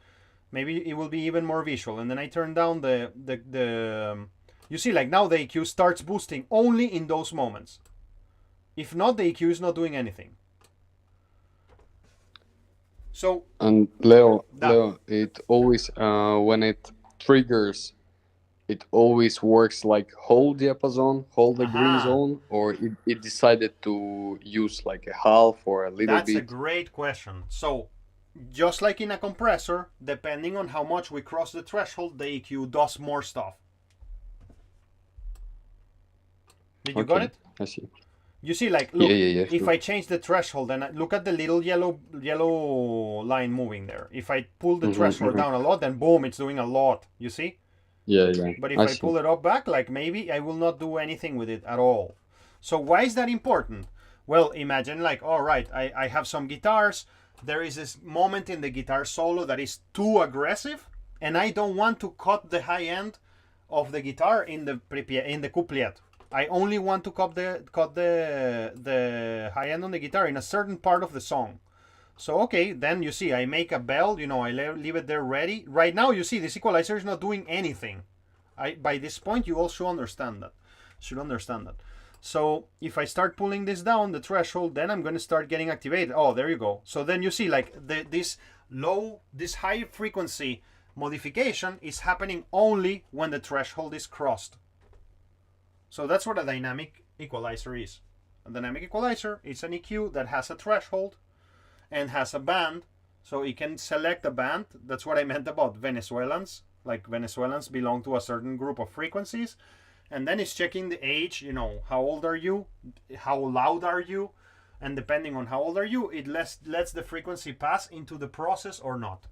maybe it will be even more visual. And then I turn down you see, like, now the EQ starts boosting only in those moments. If not, the EQ is not doing anything. So, and Leo, it always when it triggers, it always works like whole diapason, whole the green zone, or it decided to use like a half or a little bit. That's a great question. So, just like in a compressor, depending on how much we cross the threshold, the EQ does more stuff. Did you got it? I see. You see, like, look, if sure. I change the threshold, and look at the little yellow line moving there. If I pull the threshold down a lot, then boom, it's doing a lot. You see? Yeah. But if I pull it up back, like, maybe I will not do anything with it at all. So why is that important? Well, imagine, like, all right, I have some guitars. There is this moment in the guitar solo that is too aggressive, and I don't want to cut the high end of the guitar in the couplet. I only want to cut the high end on the guitar in a certain part of the song. So, okay, then you see, I make a bell, you know, I leave it there ready. Right now, you see, this equalizer is not doing anything. By this point, you all should understand that. So, if I start pulling this down, the threshold, then I'm going to start getting activated. Oh, there you go. So then you see, like, this high frequency modification is happening only when the threshold is crossed. So that's what a dynamic equalizer is. A dynamic equalizer is an EQ that has a threshold and has a band, so it can select a band. That's what I meant about Venezuelans. Like, Venezuelans belong to a certain group of frequencies, and then it's checking the age, you know, how old are you, how loud are you, and depending on how old are you, it lets the frequency pass into the process or not.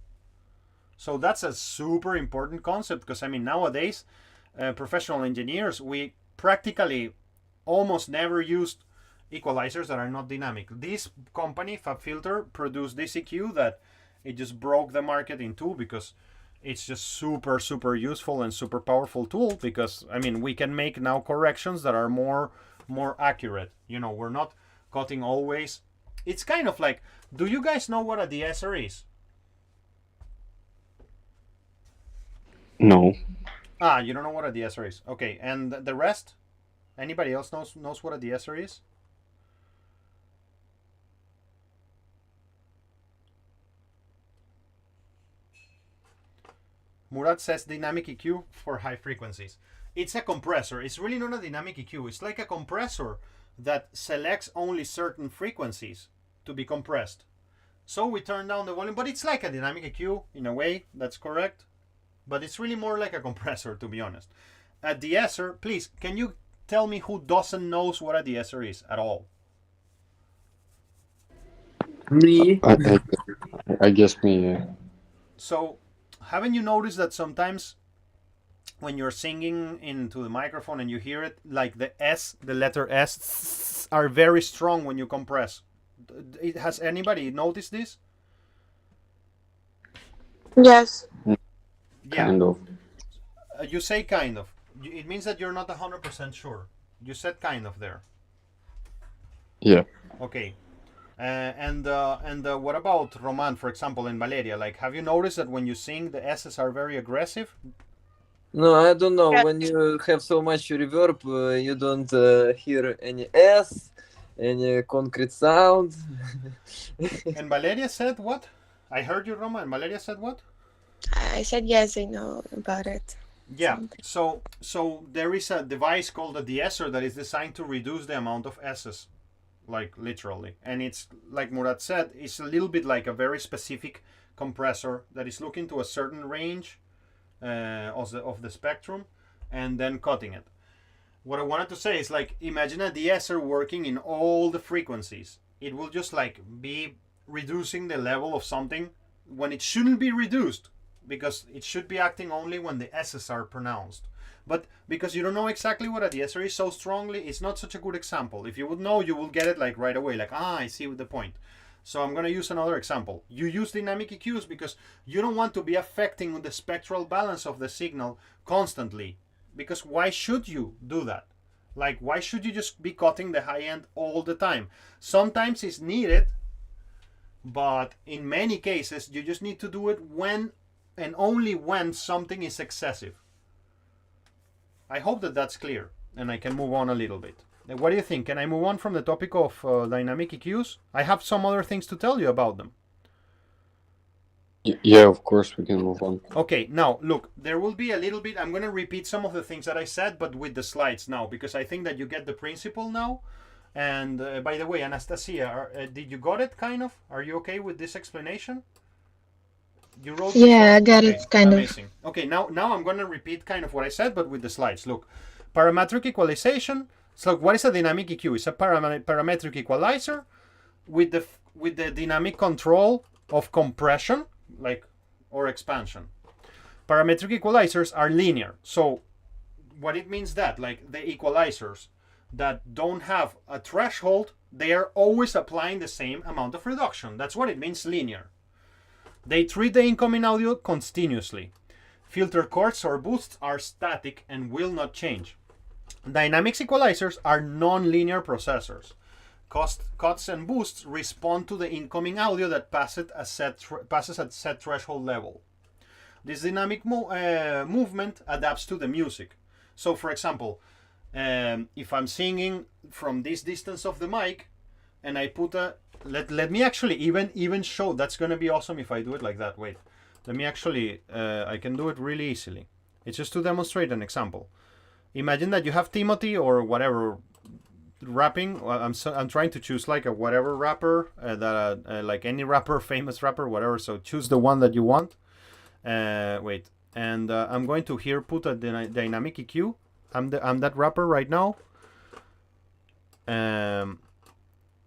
So that's a super important concept, because I mean nowadays professional engineers, we practically almost never used equalizers that are not dynamic. This company, FabFilter, produced this EQ that it just broke the market in two, because it's just super useful and super powerful tool, because I mean we can make now corrections that are more accurate. You know, we're not cutting always. It's kind of like, do you guys know what a de-esser is? No. Ah, you don't know what a de-esser is. Okay, and the rest? Anybody else knows what a de-esser is? Murat says dynamic EQ for high frequencies. It's a compressor. It's really not a dynamic EQ. It's like a compressor that selects only certain frequencies to be compressed. So we turn down the volume, but it's like a dynamic EQ in a way. That's correct. But it's really more like a compressor, to be honest. A de-esser, please, can you tell me who doesn't knows what a de-esser is at all? Me. I guess me. Yeah. So, haven't you noticed that sometimes when you're singing into the microphone and you hear it, like the S, the letter S, are very strong when you compress? Has anybody noticed this? Yes. Yeah. Kind of. You say kind of. It means that you're not 100% sure. You said kind of there. Yeah. Okay. And what about Roman, for example, and Valeria? Like, have you noticed that when you sing, the S's are very aggressive? No, I don't know. Yeah. When you have so much reverb, you don't hear any S, any concrete sound. And Valeria said what? I heard you, Roman. And Valeria said what? I said yes, I know about it. Yeah. So there is a device called a de-esser that is designed to reduce the amount of S's, like literally. And it's like Murat said, it's a little bit like a very specific compressor that is looking to a certain range of the spectrum and then cutting it. What I wanted to say is, like, imagine a de-esser working in all the frequencies. It will just like be reducing the level of something when it shouldn't be reduced, because it should be acting only when the S's are pronounced. But because you don't know exactly what a de-esser is so strongly, it's not such a good example. If you would know, you will get it like right away, like, I see the point. So I'm going to use another example. You use dynamic EQs because you don't want to be affecting the spectral balance of the signal constantly. Because why should you do that? Like, why should you just be cutting the high end all the time? Sometimes it's needed, but in many cases, you just need to do it when and only when something is excessive. I hope that that's clear, and I can move on a little bit. What do you think? Can I move on from the topic of dynamic EQs? I have some other things to tell you about them. Yeah, of course we can move on. Okay, now look, there will be a little bit, I'm going to repeat some of the things that I said, but with the slides now, because I think that you get the principle now. And by the way, Anastasia, did you got it kind of? Are you okay with this explanation? You wrote Yeah, I got okay, it kind amazing. Okay, now I'm going to repeat kind of what I said, but with the slides. Look, parametric equalization. So what is a dynamic EQ? It's a parametric equalizer with the dynamic control of compression, like, or expansion. Parametric equalizers are linear. So what it means that, like, the equalizers that don't have a threshold, they are always applying the same amount of reduction. That's what it means, linear. They treat the incoming audio continuously. Filter chords or boosts are static and will not change. Dynamics equalizers are non-linear processors. Cuts and boosts respond to the incoming audio that passes at set threshold level. This dynamic movement adapts to the music. So, for example, if I'm singing from this distance of the mic, and I put a let me actually even show. That's gonna be awesome if I do it like that. Wait, let me actually I can do it really easily. It's just to demonstrate an example. Imagine that you have Timothy or whatever rapping. I'm trying to choose like a whatever rapper like any rapper, famous rapper, whatever. So choose the one that you want. Wait, and I'm going to here put a dynamic EQ. I'm that rapper right now.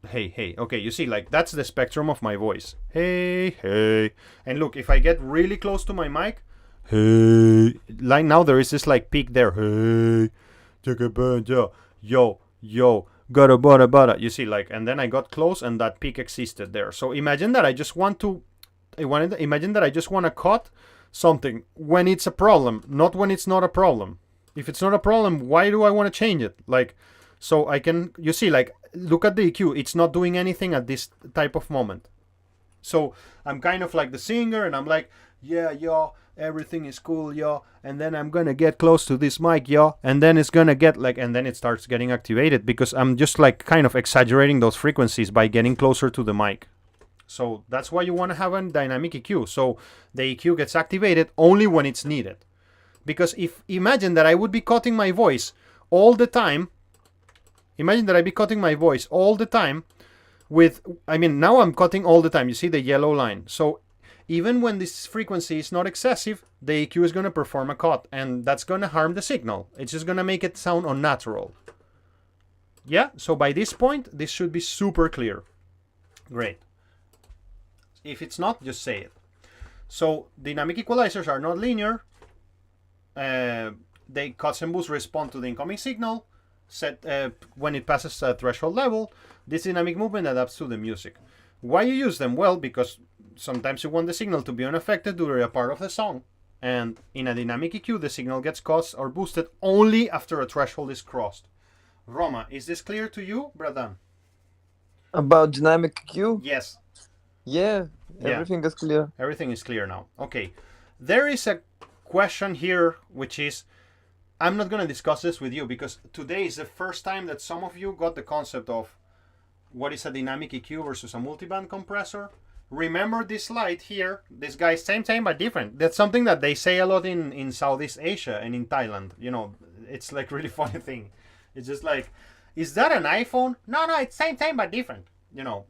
hey. Okay, you see, like, that's the spectrum of my voice. Hey. And look, if I get really close to my mic, hey, like now there is this like peak there. Hey, yo, gotta bada. You see, like, and then I got close and that peak existed there. So imagine that I just want to cut something when it's a problem, not when it's not a problem. If it's not a problem, why do I want to change it? Like, so I can, you see, like, look at the EQ. It's not doing anything at this type of moment. So I'm kind of like the singer and I'm like, yeah, yo, everything is cool, yo. And then I'm going to get close to this mic, yo. And then it's going to get like, and then it starts getting activated because I'm just like kind of exaggerating those frequencies by getting closer to the mic. So that's why you want to have a dynamic EQ. So the EQ gets activated only when it's needed. Because if, imagine that I would be cutting my voice all the time. Imagine that I'd be cutting my voice all the time with, I mean, now I'm cutting all the time. You see the yellow line. So even when this frequency is not excessive, the EQ is going to perform a cut. And that's going to harm the signal. It's just going to make it sound unnatural. Yeah, so by this point, this should be super clear. Great. If it's not, just say it. So dynamic equalizers are not linear. They cuts and boosts respond to the incoming signal. Set when it passes a threshold level. This dynamic movement adapts to the music. Why you use them? Well, because sometimes you want the signal to be unaffected during a part of the song. And in a dynamic EQ, the signal gets cut or boosted only after a threshold is crossed. Roma, is this clear to you, Bradan? About dynamic EQ? Yes. Yeah, everything is clear. Everything is clear now. Okay. There is a question here, which is, I'm not going to discuss this with you because today is the first time that some of you got the concept of what is a dynamic EQ versus a multiband compressor. Remember this slide here, this guy, same but different. That's something that they say a lot in Southeast Asia and in Thailand. You know, it's like really funny thing. It's just like, is that an iPhone? No, it's same but different. You know,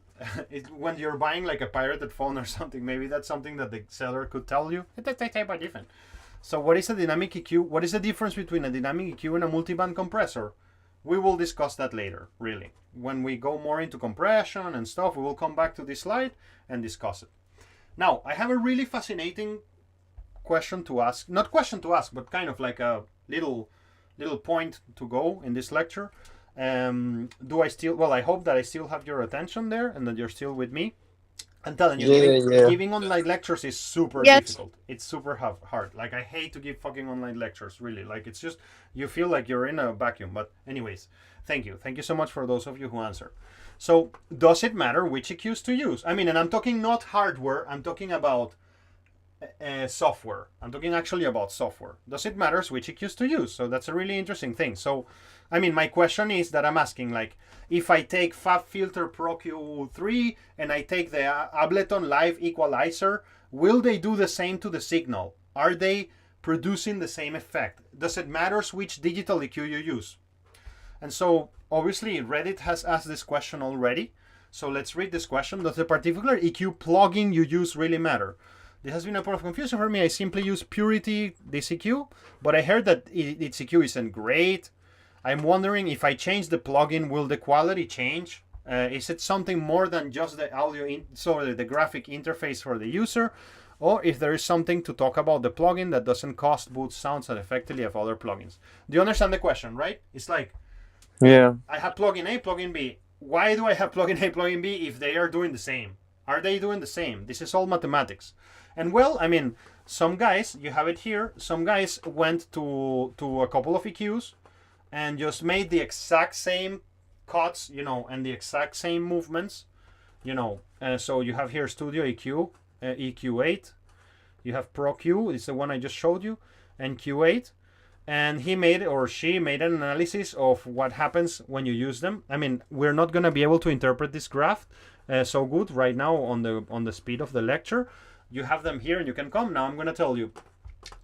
when you're buying like a pirated phone or something, maybe that's something that the seller could tell you. It's same but different. So what is a dynamic EQ? What is the difference between a dynamic EQ and a multiband compressor? We will discuss that later, really. When we go more into compression and stuff, we will come back to this slide and discuss it. Now, I have a really fascinating question to ask. Not question to ask, but kind of like a little point to go in this lecture. Do I still, well, I hope that I still have your attention there and that you're still with me. I'm telling you, giving online lectures is super difficult. It's super hard. Like, I hate to give fucking online lectures, really. Like, it's just, you feel like you're in a vacuum. But anyways, thank you. Thank you so much for those of you who answer. So, does it matter which EQs to use? I mean, and I'm talking not hardware. I'm talking about software. I'm talking actually about software. Does it matter which EQs to use? So, that's a really interesting thing. So, I mean, my question is that I'm asking, like, if I take FabFilter Pro Q3 and I take the Ableton Live Equalizer, will they do the same to the signal? Are they producing the same effect? Does it matter which digital EQ you use? And so, obviously, Reddit has asked this question already. So let's read this question. Does the particular EQ plugin you use really matter? This has been a point of confusion for me. I simply use Purity, this EQ, but I heard that its EQ isn't great. I'm wondering if I change the plugin, will the quality change? Is it something more than just the audio, the graphic interface for the user? Or if there is something to talk about the plugin that doesn't cost, boost sounds as effectively as other plugins. Do you understand the question, right? It's like, Yeah. I have plugin A, plugin B. Why do I have plugin A, plugin B if they are doing the same? Are they doing the same? This is all mathematics. And well, I mean, some guys, you have it here, some guys went to a couple of EQs and just made the exact same cuts, you know, and the exact same movements, you know. So you have here Studio EQ, EQ8. You have Pro Q, it's the one I just showed you, and Q8. And he made, or she made, an analysis of what happens when you use them. I mean, we're not going to be able to interpret this graph so good right now on the speed of the lecture. You have them here and you can come. Now I'm going to tell you.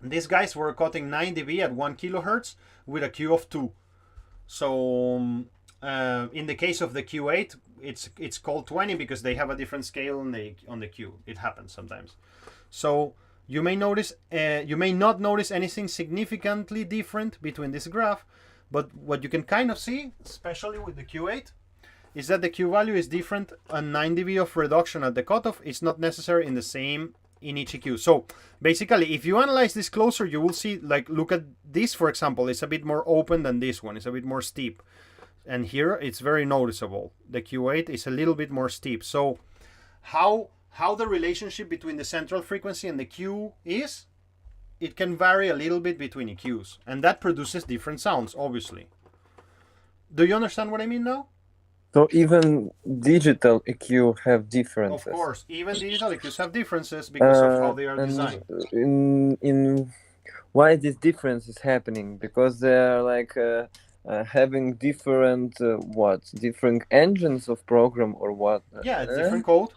These guys were cutting 9 dB at 1 kilohertz with a Q of 2. So in the case of the Q8, it's called 20 because they have a different scale on the Q. It happens sometimes. So you may not notice anything significantly different between this graph, but what you can kind of see, especially with the Q8, is that the Q value is different. A 9 dB of reduction at the cutoff is not necessary in the same in each EQ. So basically, if you analyze this closer, you will see, like, look at this, for example, it's a bit more open than this one. It's a bit more steep. And here it's very noticeable. The Q8 is a little bit more steep. So how the relationship between the central frequency and the Q is, it can vary a little bit between EQs. And that produces different sounds, obviously. Do you understand what I mean now? So even digital EQ have differences. Of course, even digital EQs have differences because of how they are and designed. in why this difference is happening? Because they are like having different different engines of program or what? Yeah, different code,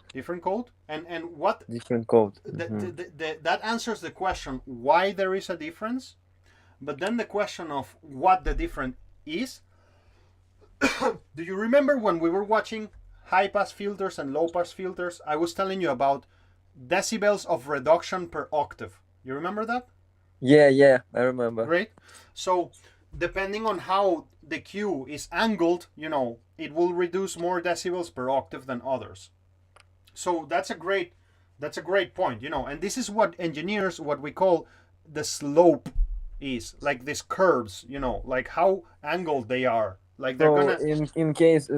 and what Different code. that answers the question why there is a difference, but then the question of what the difference is. Do you remember when we were watching high pass filters and low pass filters? I was telling you about decibels of reduction per octave. You remember that? Yeah, I remember. Great. So depending on how the Q is angled, you know, it will reduce more decibels per octave than others. So that's a great point, you know, and this is what engineers, what we call the slope is, like these curves, you know, like how angled they are. Like they're So gonna in case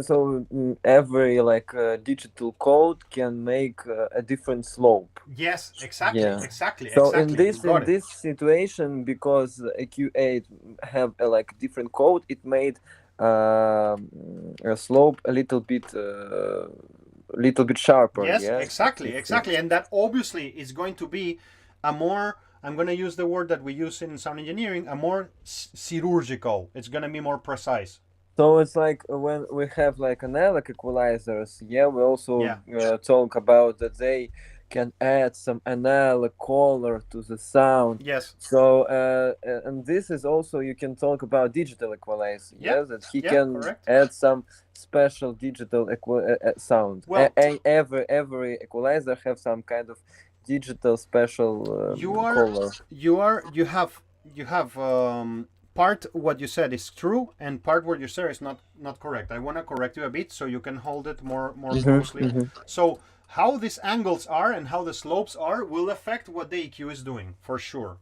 every like digital code can make a different slope. yes, exactly, Yeah. exactly. So exactly. in this You got it. situation, because AQ8 have a like different code, it made a slope a little bit sharper. Yes, Yeah, exactly. And that obviously is going to be a more, I'm going to use the word that we use in sound engineering, a more chirurgical. It's going to be more precise. So it's like when we have like analog equalizers, we also Yeah. talk about that they can add some analog color to the sound. Yes. So and this is also, you can talk about digital equalizer, Yeah. that he Yeah, can correct. add some special digital sound. Well- Every equalizer have some kind of digital special color. You have part what you said is true and part what you said is not correct. I want to correct you a bit so you can hold it more closely. So how these angles are and how the slopes are will affect what the EQ is doing, for sure.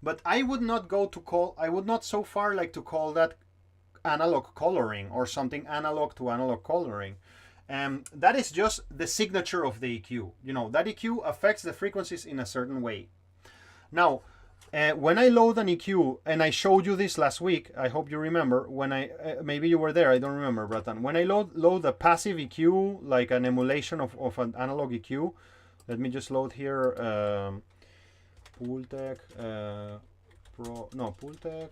But I would not so far like to call that analog coloring or something analog to analog coloring. That is just the signature of the EQ. You know, that EQ affects the frequencies in a certain way. Now, when I load an EQ, and I showed you this last week, I hope you remember, when maybe you were there, I don't remember, Bratan. When I load a passive EQ, like an emulation of an analog EQ, let me just load here, Pultec, Pultec,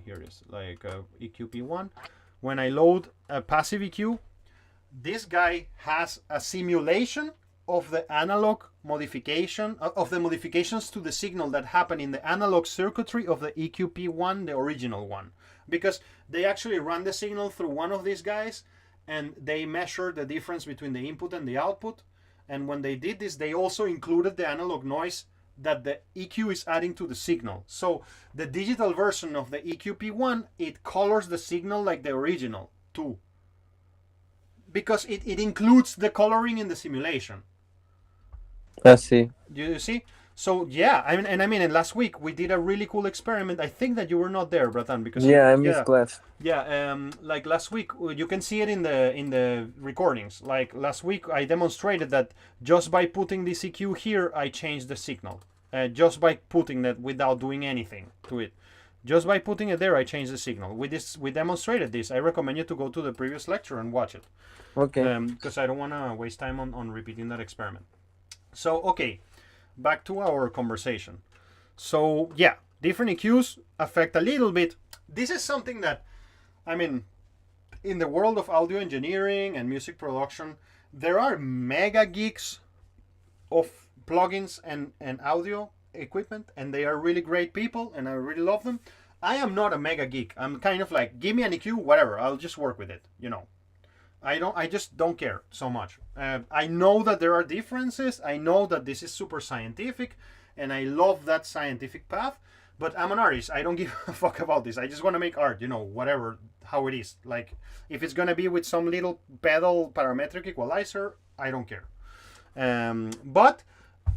here it is, like EQP1. When I load a passive EQ, this guy has a simulation of the analog modification, of the modifications to the signal that happen in the analog circuitry of the EQP1, the original one. Because they actually run the signal through one of these guys and they measure the difference between the input and the output. And when they did this, they also included the analog noise that the EQ is adding to the signal. So the digital version of the EQP1, it colors the signal like the original too. Because it includes the coloring in the simulation. I see. You see? So yeah, and last week we did a really cool experiment. I think that you were not there, Bratan, because I missed class. Yeah, like last week you can see it in the recordings. Like last week I demonstrated that just by putting this EQ here, I changed the signal. Just by putting that without doing anything to it. Just by putting it there, I changed the signal. We demonstrated this. I recommend you to go to the previous lecture and watch it. Okay. Because I don't want to waste time on repeating that experiment. So, okay, back to our conversation. So, yeah, different EQs affect a little bit. This is something that, in the world of audio engineering and music production, there are mega geeks of plugins and audio equipment, and they are really great people, and I really love them. I am not a mega geek. I'm kind of like, give me an EQ, whatever, I'll just work with it, you know. I just don't care so much. I know that there are differences. I know that this is super scientific, and I love that scientific path. But I'm an artist. I don't give a fuck about this. I just want to make art, you know, whatever, how it is. Like if it's gonna be with some little pedal parametric equalizer, I don't care. But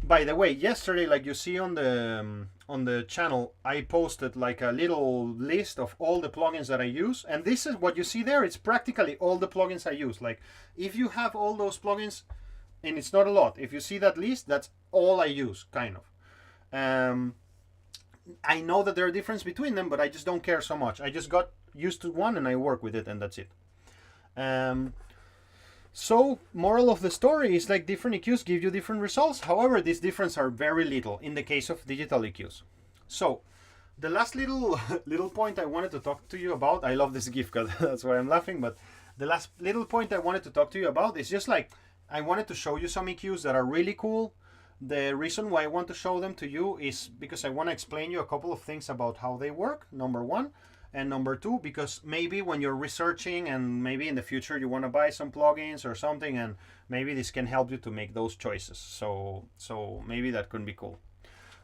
by the way, yesterday, like you see on the channel, I posted like a little list of all the plugins that I use, and this is what you see there. It's practically all the plugins I use. Like if you have all those plugins, and it's not a lot, if you see that list, that's all I use, kind of. I know that there are differences between them, but I just don't care so much. I just got used to one and I work with it, and that's it. So, moral of the story is like different EQs give you different results. However, these differences are very little in the case of digital EQs. So, the last little point I wanted to talk to you about, I love this GIF because that's why I'm laughing, but the last little point I wanted to talk to you about is just like, I wanted to show you some EQs that are really cool. The reason why I want to show them to you is because I want to explain you a couple of things about how they work, number one. And number two, because maybe when you're researching and maybe in the future you want to buy some plugins or something, and maybe this can help you to make those choices. So maybe that could be cool.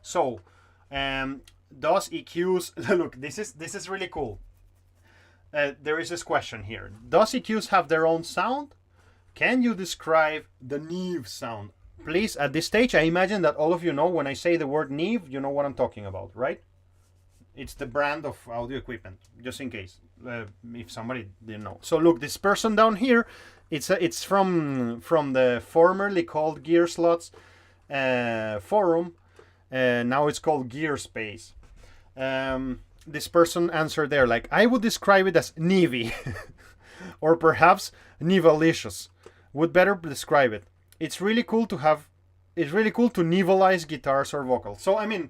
So, does EQs, look, this is really cool. There is this question here. Does EQs have their own sound? Can you describe the Neve sound? Please, at this stage, I imagine that all of you know when I say the word Neve, you know what I'm talking about, right? It's the brand of audio equipment, just in case, if somebody didn't know. So look, this person down here, it's from the formerly called Gear Slots forum. Now it's called Gear Space. This person answered there, like, I would describe it as Nivy, or perhaps Nivelicious would better describe it. It's really cool to nivelize guitars or vocals. So I mean,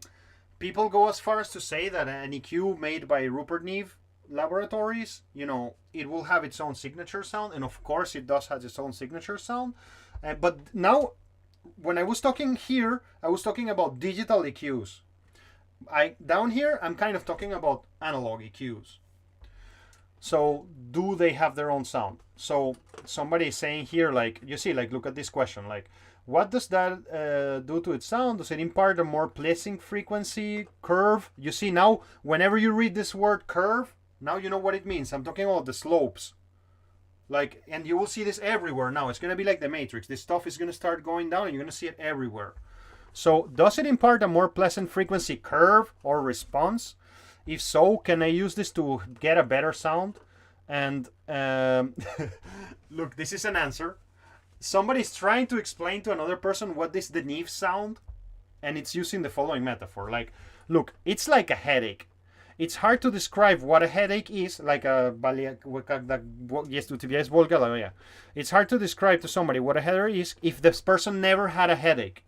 people go as far as to say that an EQ made by Rupert Neve Laboratories, you know, it will have its own signature sound, and of course it does have its own signature sound. But now, when I was talking here, I was talking about digital EQs. Down here, I'm kind of talking about analog EQs. So, do they have their own sound? So, somebody is saying here, like, you see, like, look at this question, like, what does that do to its sound? Does it impart a more pleasing frequency curve? You see now, whenever you read this word curve, now you know what it means. I'm talking about the slopes. Like, and you will see this everywhere now. It's going to be like the Matrix. This stuff is going to start going down and you're going to see it everywhere. So, does it impart a more pleasant frequency curve or response? If so, can I use this to get a better sound? And look, this is an answer. Somebody's trying to explain to another person what is the Neve sound, and it's using the following metaphor. Like, look, it's like a headache. It's hard to describe what a headache is, like a It's hard to describe to somebody what a headache is if this person never had a headache.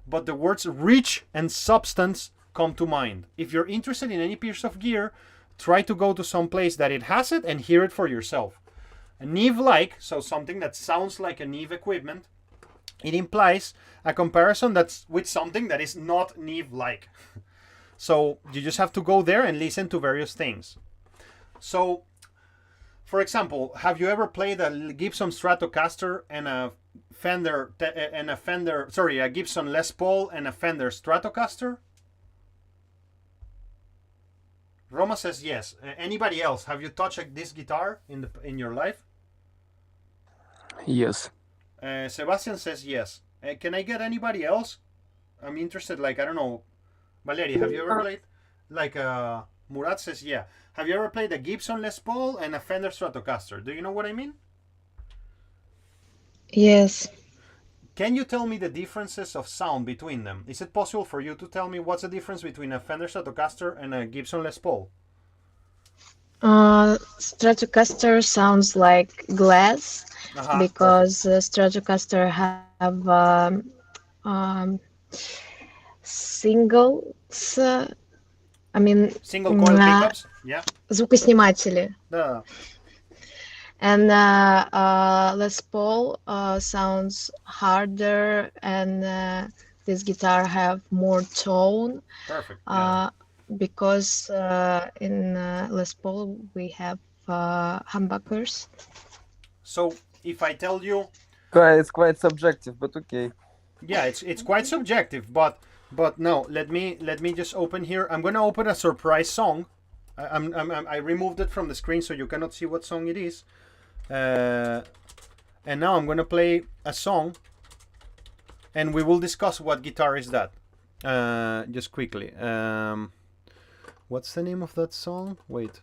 But the words rich and substance come to mind. If you're interested in any piece of gear, try to go to some place that it has it and hear it for yourself. A Neve-like, so something that sounds like a Neve equipment, it implies a comparison that's with something that is not Neve-like. So you just have to go there and listen to various things. So, for example, have you ever played a Gibson Stratocaster and a Gibson Les Paul and a Fender Stratocaster? Roma says yes. Anybody else? Have you touched this guitar in your life? Yes. Sebastian says yes. Can I get anybody else? I'm interested. Like, I don't know. Valeria, have you ever played? Like, Murat says yeah. Have you ever played a Gibson Les Paul and a Fender Stratocaster? Do you know what I mean? Yes. Can you tell me the differences of sound between them? Is it possible for you to tell me what's the difference between a Fender Stratocaster and a Gibson Les Paul? Stratocaster sounds like glass because Stratocaster have singles. Single coil pickups? Yeah. Звукосниматели. Да. And Les Paul sounds harder, and this guitar have more tone. Perfect. Yeah. Because in Les Paul we have humbuckers. So if I tell you, It's quite subjective, but okay. yeah, it's quite subjective, but no, let me just open here. I'm gonna open a surprise song. I removed it from the screen so you cannot see what song it is. And now I'm gonna play a song, and we will discuss what guitar is that. Just quickly. What's the name of that song? Wait.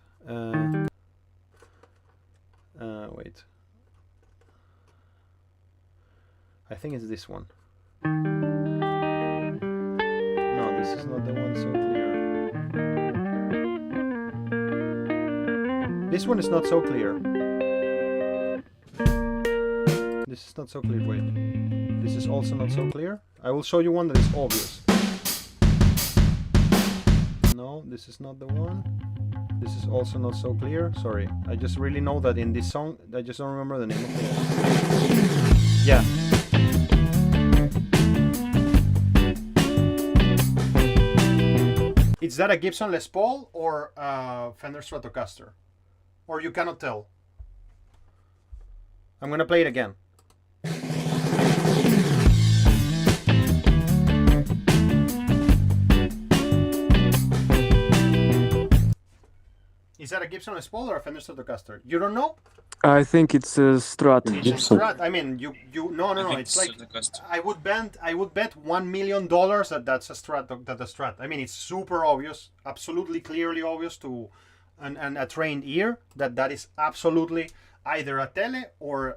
Wait. I think it's this one. No, this is not the one so clear. This one is not so clear. This is not so clear. Wait. This is also not so clear. I will show you one that is obvious. No, this is not the one. This is also not so clear. Sorry. I just really know that in this song, I just don't remember the name of it. Yeah. Is that a Gibson Les Paul or a Fender Stratocaster? Or you cannot tell? I'm gonna play it again. Is that a Gibson Les Paul or a Fender Stratocaster? You don't know? I think it's a Strat. It's a Strat. I mean, no. It's like I would bet $1 million that that's a Strat. I mean, it's super obvious, absolutely clearly obvious to a trained ear that is absolutely either a Tele or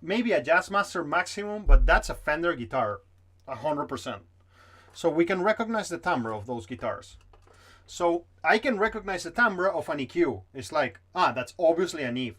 maybe a Jazzmaster Maximum, but that's a Fender guitar, 100%. So we can recognize the timbre of those guitars. So I can recognize the timbre of an EQ. It's like, that's obviously an Eve.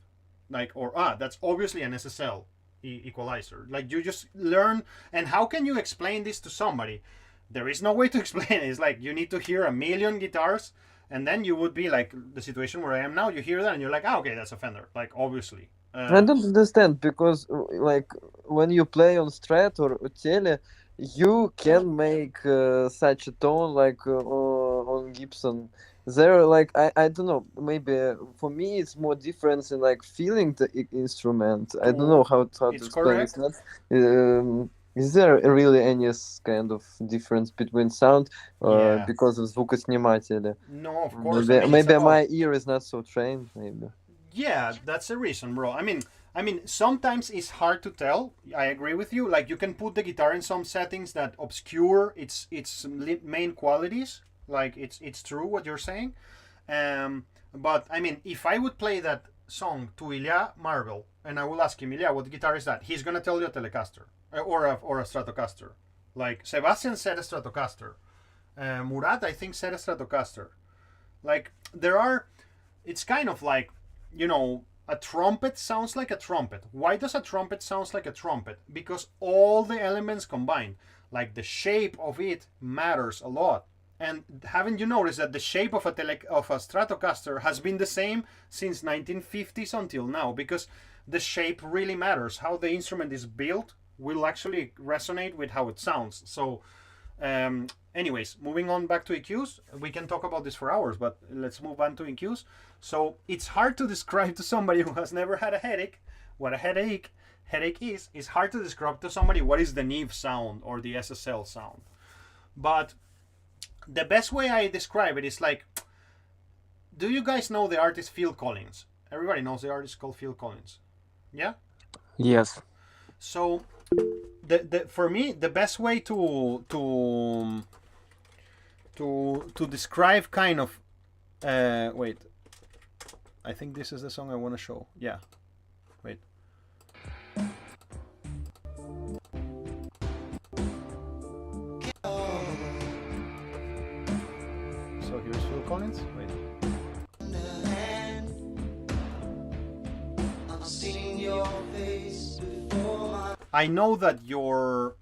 Like, or that's obviously an SSL equalizer. Like, you just learn. And how can you explain this to somebody? There is no way to explain it. It's like you need to hear a million guitars, and then you would be like the situation where I am now. You hear that and you're like, okay, that's a Fender. Like, obviously. I don't understand, because like when you play on Strat or Tele, you can make such a tone like on Gibson. There, like, I don't know, maybe for me it's more difference in like feeling the instrument. I don't know how to explain. It's not. Is there really any kind of difference between sound because of звукосниматели? No, of course. Maybe my ear is not so trained. Maybe. Yeah, that's the reason, bro. I mean, sometimes it's hard to tell. I agree with you. Like, you can put the guitar in some settings that obscure its main qualities. Like, it's true what you're saying. But I mean, if I would play that song to Ilya Marvel and I will ask him, Ilya, what guitar is that? He's gonna tell you a Telecaster or a Stratocaster. Like, Sebastian said a Stratocaster. Murat, I think, said a Stratocaster. Like, it's kind of like, you know, a trumpet sounds like a trumpet. Why does a trumpet sound like a trumpet? Because all the elements combined, like the shape of it matters a lot. And haven't you noticed that the shape of a Stratocaster has been the same since 1950s until now? Because the shape really matters. How the instrument is built will actually resonate with how it sounds. So, anyways, moving on back to EQs. We can talk about this for hours, but let's move on to EQs. So it's hard to describe to somebody who has never had a headache what a headache is. It's hard to describe to somebody what is the Neve sound or the SSL sound. But the best way I describe it is like, do you guys know the artist Phil Collins? Everybody knows the artist called Phil Collins. Yeah? Yes. So for me, the best way to describe kind of wait, I think this is the song I want to show. Yeah, wait. So here's Phil Collins. Wait. I know that your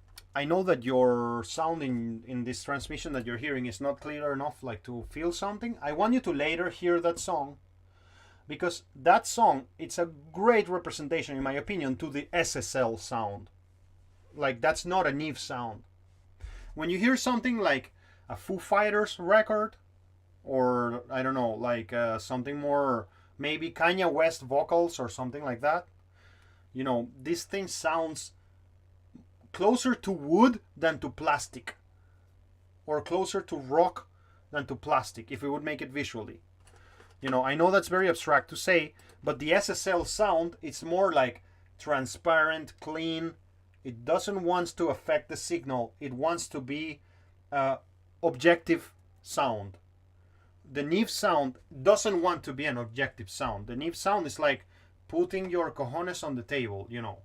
sound in this transmission that you're hearing is not clear enough, like, to feel something. I want you to later hear that song, because that song, it's a great representation, in my opinion, to the SSL sound. Like, that's not a Neve sound. When you hear something like a Foo Fighters record, or I don't know, like something more, maybe Kanye West vocals or something like that, you know, this thing sounds closer to wood than to plastic, or closer to rock than to plastic, if we would make it visually. You know, I know that's very abstract to say, but the SSL sound, it's more like transparent, clean. It doesn't want to affect the signal. It wants to be objective sound. The Neve sound doesn't want to be an objective sound. The Neve sound is like putting your cojones on the table, you know.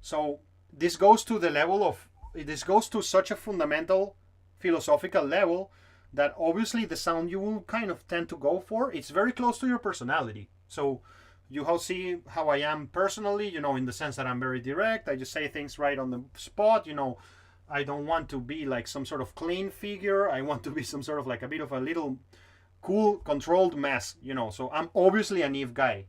So this goes to the level of, this goes to such a fundamental philosophical level that obviously the sound you will kind of tend to go for, it's very close to your personality. So you will see how I am personally, you know, in the sense that I'm very direct. I just say things right on the spot, you know. I don't want to be like some sort of clean figure. I want to be some sort of like a bit of a little cool, controlled mess, you know. So I'm obviously a Neve guy.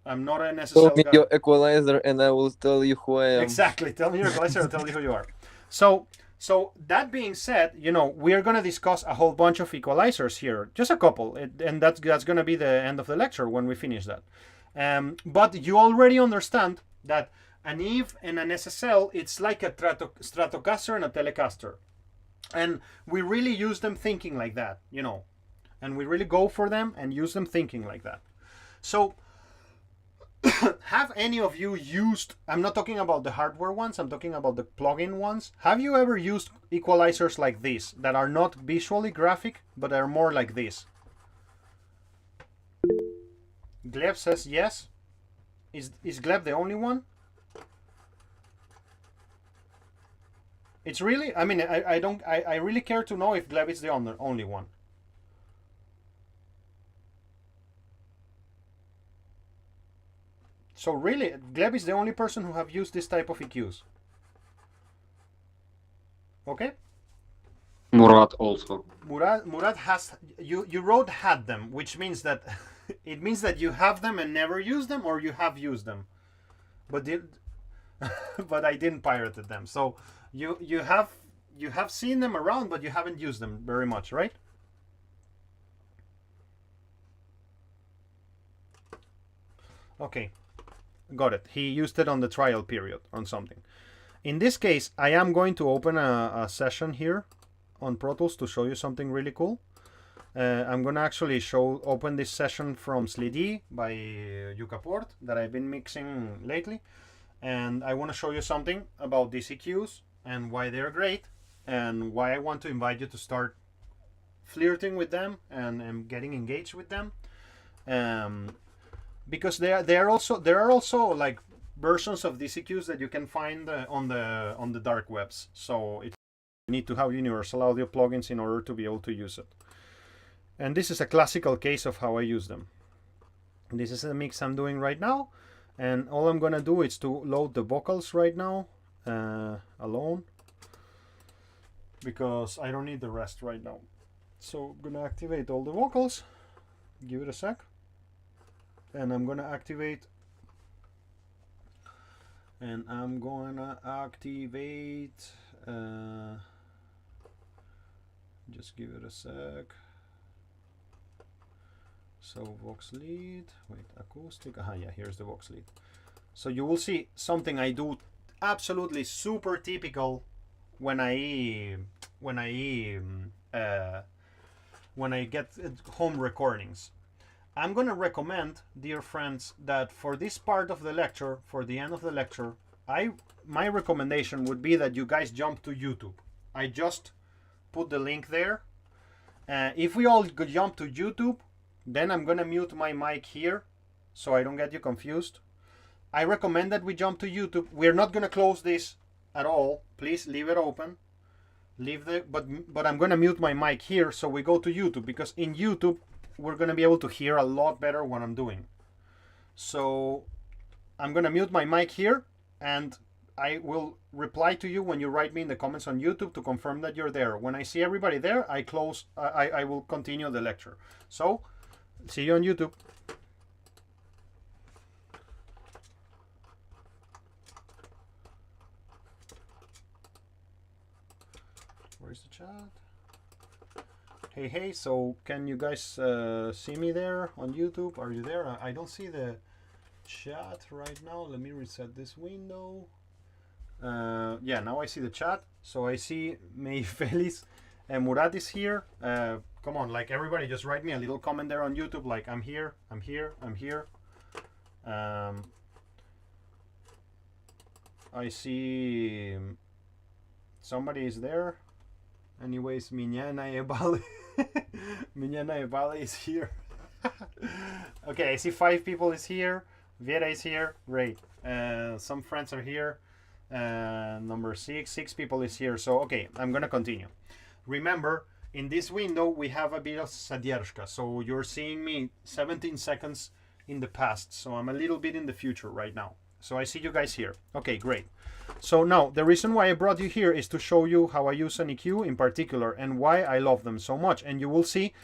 I'm not an Tell SSL me guy. your equalizer and I will tell you who I am. Exactly. Tell me your equalizer, I'll tell you who you are. So that being said, you know, we're going to discuss a whole bunch of equalizers here, just a couple, and that's going to be the end of the lecture when we finish that. But you already understand that an Neve and an SSL, it's like a Stratocaster and a Telecaster. And we really use them thinking like that, you know. And we really go for them and use them thinking like that. So have any of you used, I'm not talking about the hardware ones, I'm talking about the plugin ones. Have you ever used equalizers like this that are not visually graphic, but are more like this? Gleb says yes. Is Gleb the only one? It's really, I mean, I really care to know if Gleb is the only one. So really, Gleb is the only person who have used this type of EQs. Okay? Murat also. Murat has, you wrote had them, which means that it means that you have them and never use them, or you have used them, but but I didn't pirated them. So you have seen them around, but you haven't used them very much, right? Okay. Got it. He used it on the trial period on something. In this case, I am going to open a session here on Pro Tools to show you something really cool. I'm going to actually open this session from Slidi by Yukaport that I've been mixing lately. And I want to show you something about these EQs and why they're great and why I want to invite you to start flirting with them and getting engaged with them. Because there are also like versions of these EQs that you can find on the dark webs. So you need to have universal audio plugins in order to be able to use it. And this is a classical case of how I use them. This is the mix I'm doing right now, and all I'm gonna do is to load the vocals right now alone, because I don't need the rest right now. So I'm gonna activate all the vocals. Give it a sec. And I'm gonna activate just give it a sec. So Vox lead, wait, acoustic, yeah, here's the Vox lead. So you will see something I do absolutely super typical when I get home recordings. I'm going to recommend, dear friends, that for this part of the lecture, for the end of the lecture, my recommendation would be that you guys jump to YouTube. I just put the link there. If we all jump to YouTube, then I'm going to mute my mic here so I don't get you confused. I recommend that we jump to YouTube. We're not going to close this at all. Please leave it open. But I'm going to mute my mic here so we go to YouTube, because in YouTube we're going to be able to hear a lot better what I'm doing. So I'm going to mute my mic here, and I will reply to you when you write me in the comments on YouTube to confirm that you're there. When I see everybody there, I will continue the lecture. So see you on YouTube. Where's the chat? Hey, so can you guys see me there on YouTube? Are you there? I don't see the chat right now. Let me reset this window. Yeah, now I see the chat. So I see May Feliz Murat is here. Come on, like everybody, just write me a little comment there on YouTube, like I'm here, I'm here, I'm here. I see somebody is there. Anyways, Miñana Ebale. Miñana Ebale is here. Okay, I see 5 people is here. Vera is here. Great. Some friends are here. Number 6 people is here. So okay, I'm gonna continue. Remember, in this window we have a bit of Sadierska, so you're seeing me 17 seconds in the past, so I'm a little bit in the future right now. So I see you guys here. Okay, great. So now the reason why I brought you here is to show you how I use an EQ in particular and why I love them so much, and you will see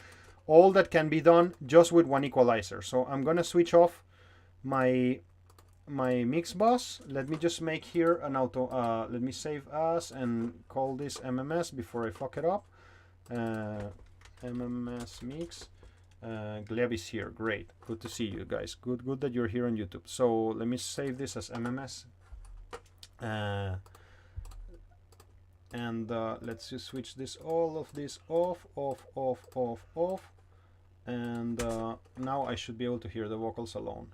all that can be done just with one equalizer. So I'm gonna switch off my mix bus. Let me just make here an auto, let me save as and call this MMS before I fuck it up. MMS mix. Gleb is here. Great. Good to see you guys. Good that you're here on YouTube. So let me save this as MMS. And let's just switch this, all of this off. And now I should be able to hear the vocals alone.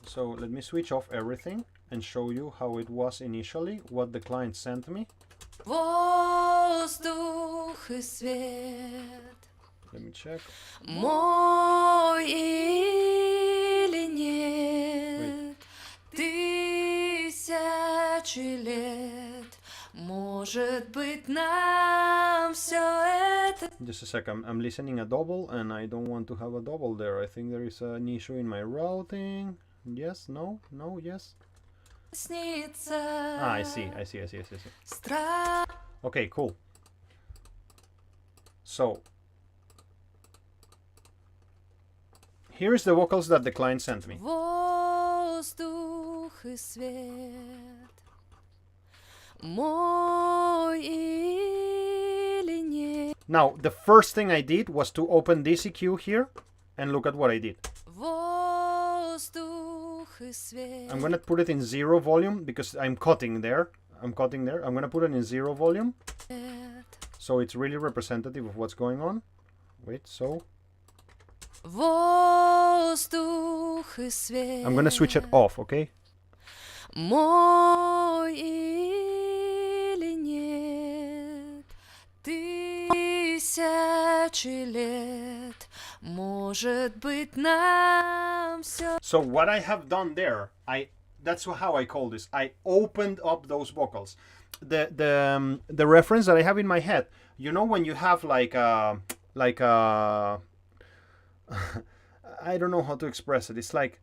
So let me switch off everything and show you how it was initially, what the client sent me. Воздух и свет. Let me check. Мой или нет? Тысячи лет. Может быть, нам все это. Just a sec, I'm listening a double and I don't want to have a double there. I think there is an issue in my routing. Yes, no, yes. Снится. I see. Страх. Okay, cool. So here's the vocals that the client sent me. Воздух и свет. Мой или нет? Now, the first thing I did was to open this EQ here and look at what I did. Воздух и свет. I'm gonna put it in 0 volume because I'm cutting there. I'm gonna put it in 0 volume. So it's really representative of what's going on. Wait, so Воздух и свет. I'm gonna switch it off, okay? Мой или нет? Тысячи лет. Может быть, нам все. So what I have done there, that's how I call this. I opened up those vocals. The reference that I have in my head, you know, when you have like a I don't know how to express it. It's like,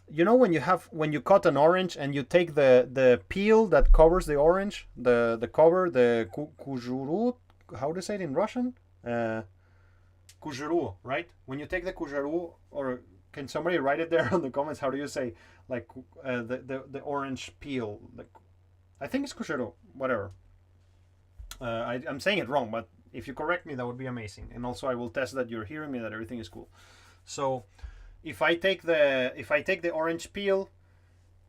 you know, when you cut an orange and you take the peel that covers the orange, the cover, the kujuru, how to say it in Russian? Kujuru, right? When you take the kujuru, or can somebody write it there on the comments? How do you say like the orange peel? Like, I think it's kujuru, whatever. I'm saying it wrong, but if you correct me, that would be amazing. And also, I will test that you're hearing me, that everything is cool. So, if I take the orange peel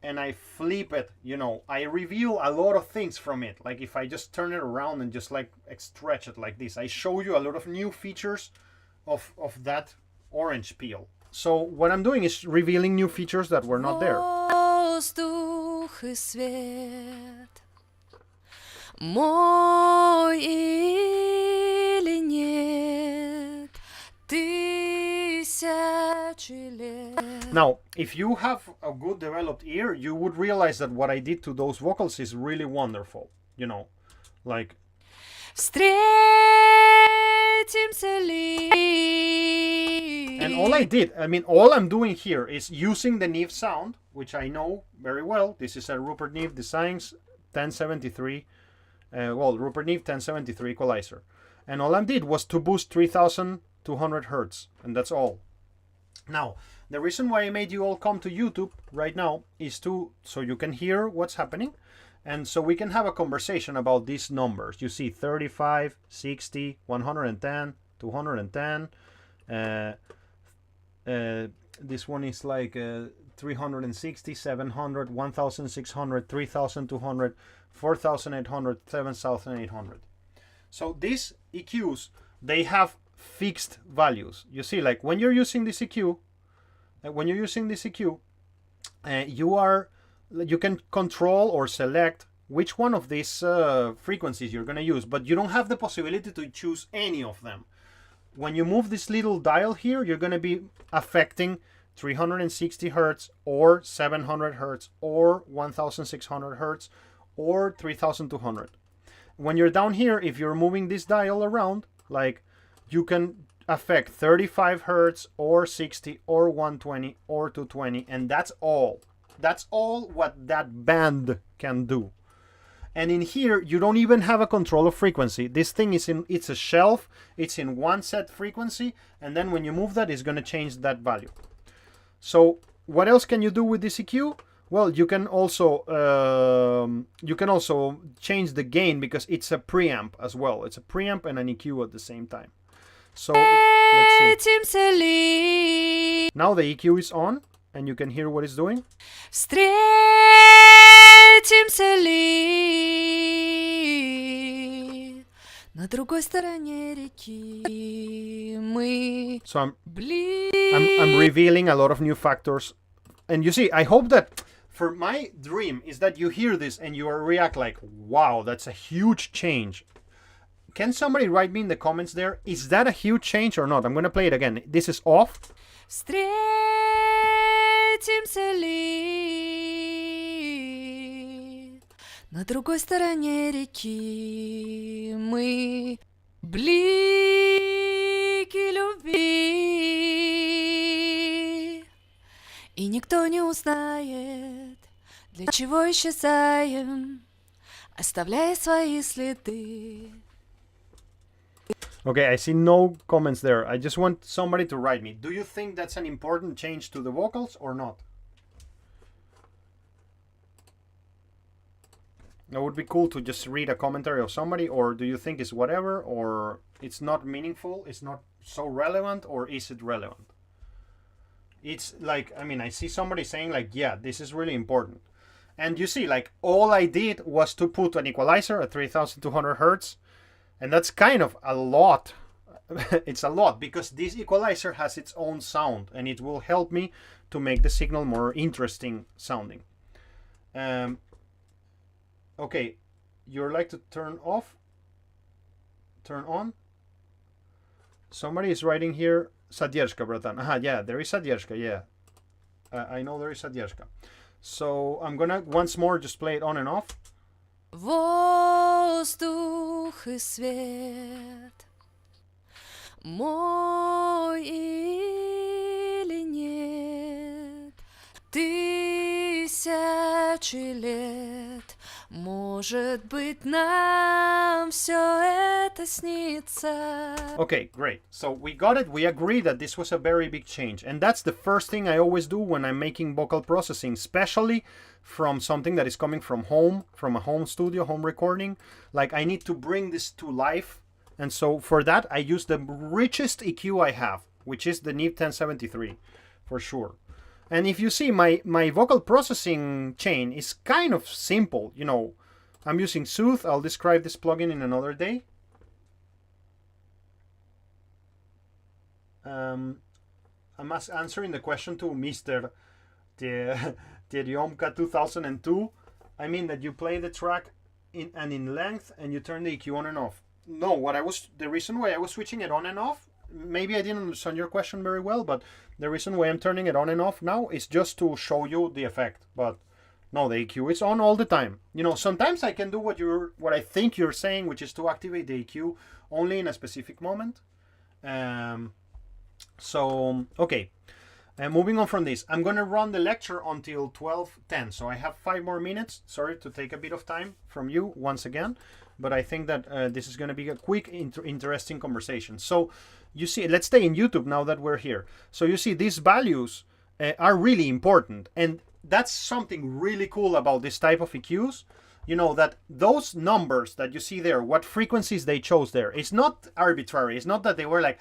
and I flip it, you know, I reveal a lot of things from it. Like if I just turn it around and just like stretch it like this, I show you a lot of new features of that orange peel. So what I'm doing is revealing new features that were not there. Воздух и свет. Мой или нет? Тысячи лет. Now, if you have a good developed ear, you would realize that what I did to those vocals is really wonderful. You know, like. Встретимся ли? And all I did, I mean, all I'm doing here is using the Neve sound, which I know very well. This is a Rupert Neve Designs 1073. Rupert Neve 1073 equalizer. And all I did was to boost 3200 hertz, and that's all. Now, the reason why I made you all come to YouTube right now is so you can hear what's happening, and so we can have a conversation about these numbers. You see 35, 60, 110, 210. This one is like 360, 700, 1600, 3200, 4800, 7800. So these EQs, they have fixed values. You see, like when you're using this EQ, you can control or select which one of these frequencies you're going to use, but you don't have the possibility to choose any of them. When you move this little dial here, you're going to be affecting 360 hertz or 700 hertz or 1600 hertz or 3200. When you're down here, if you're moving this dial around, like you can affect 35 hertz or 60 or 120 or 220, and that's all. That's all what that band can do. And in here, you don't even have a control of frequency. This thing it's a shelf, it's in one set frequency, and then when you move that, it's going to change that value. So what else can you do with this EQ? Well, you can also change the gain, because it's a preamp as well. It's a preamp and an EQ at the same time. So let's see. Now the EQ is on, and you can hear what it's doing. Встретимся ли на другой стороне реки мы? So I'm revealing a lot of new factors, and you see, I hope that for my dream is that you hear this and you react like, wow, that's a huge change. Can somebody write me in the comments there, is that a huge change or not? I'm gonna play it again. This is off. Встретимся ли на другой стороне реки мы? Блики любви, и никто не узнает, для чего исчезаем, оставляя свои следы. Okay, I see no comments there. I just want somebody to write me. Do you think that's an important change to the vocals or not? It would be cool to just read a commentary of somebody, or do you think it's whatever, or it's not meaningful, it's not so relevant, or is it relevant? It's like, I mean, I see somebody saying like, yeah, this is really important. And you see, like, all I did was to put an equalizer at 3200 hertz, and that's kind of a lot. It's a lot, because this equalizer has its own sound, and it will help me to make the signal more interesting sounding. Okay, you're like to turn off, turn on. Somebody is writing here, Sadierska, bratan. Aha, yeah, there is Sadierska, yeah. I know there is Sadierska. So I'm gonna once more just play it on and off. Воздух и свет, мой или нет, тысячи лет, может быть, нам все это снится. Okay, great. So we got it. We agree that this was a very big change. And that's the first thing I always do when I'm making vocal processing, especially from something that is coming from home, from a home studio, home recording. Like, I need to bring this to life. And so for that, I use the richest EQ I have, which is the Neve 1073, for sure. And if you see, my vocal processing chain is kind of simple. You know, I'm using Soothe. I'll describe this plugin in another day. I'm answering the question to Mr. Teriomka 2002. I mean that you play the track in length and you turn the EQ on and off. No, the reason why I was switching it on and off, maybe I didn't understand your question very well, but the reason why I'm turning it on and off now is just to show you the effect. But no, the EQ is on all the time. You know, sometimes I can do what I think you're saying, which is to activate the EQ only in a specific moment. So, okay. Moving on from this, I'm going to run the lecture until 12:10. So I have 5 more minutes. Sorry to take a bit of time from you once again. But I think that this is going to be a quick, interesting conversation. So you see, let's stay in YouTube now that we're here. So you see, these values are really important. And that's something really cool about this type of EQs. You know, that those numbers that you see there, what frequencies they chose there, it's not arbitrary. It's not that they were like,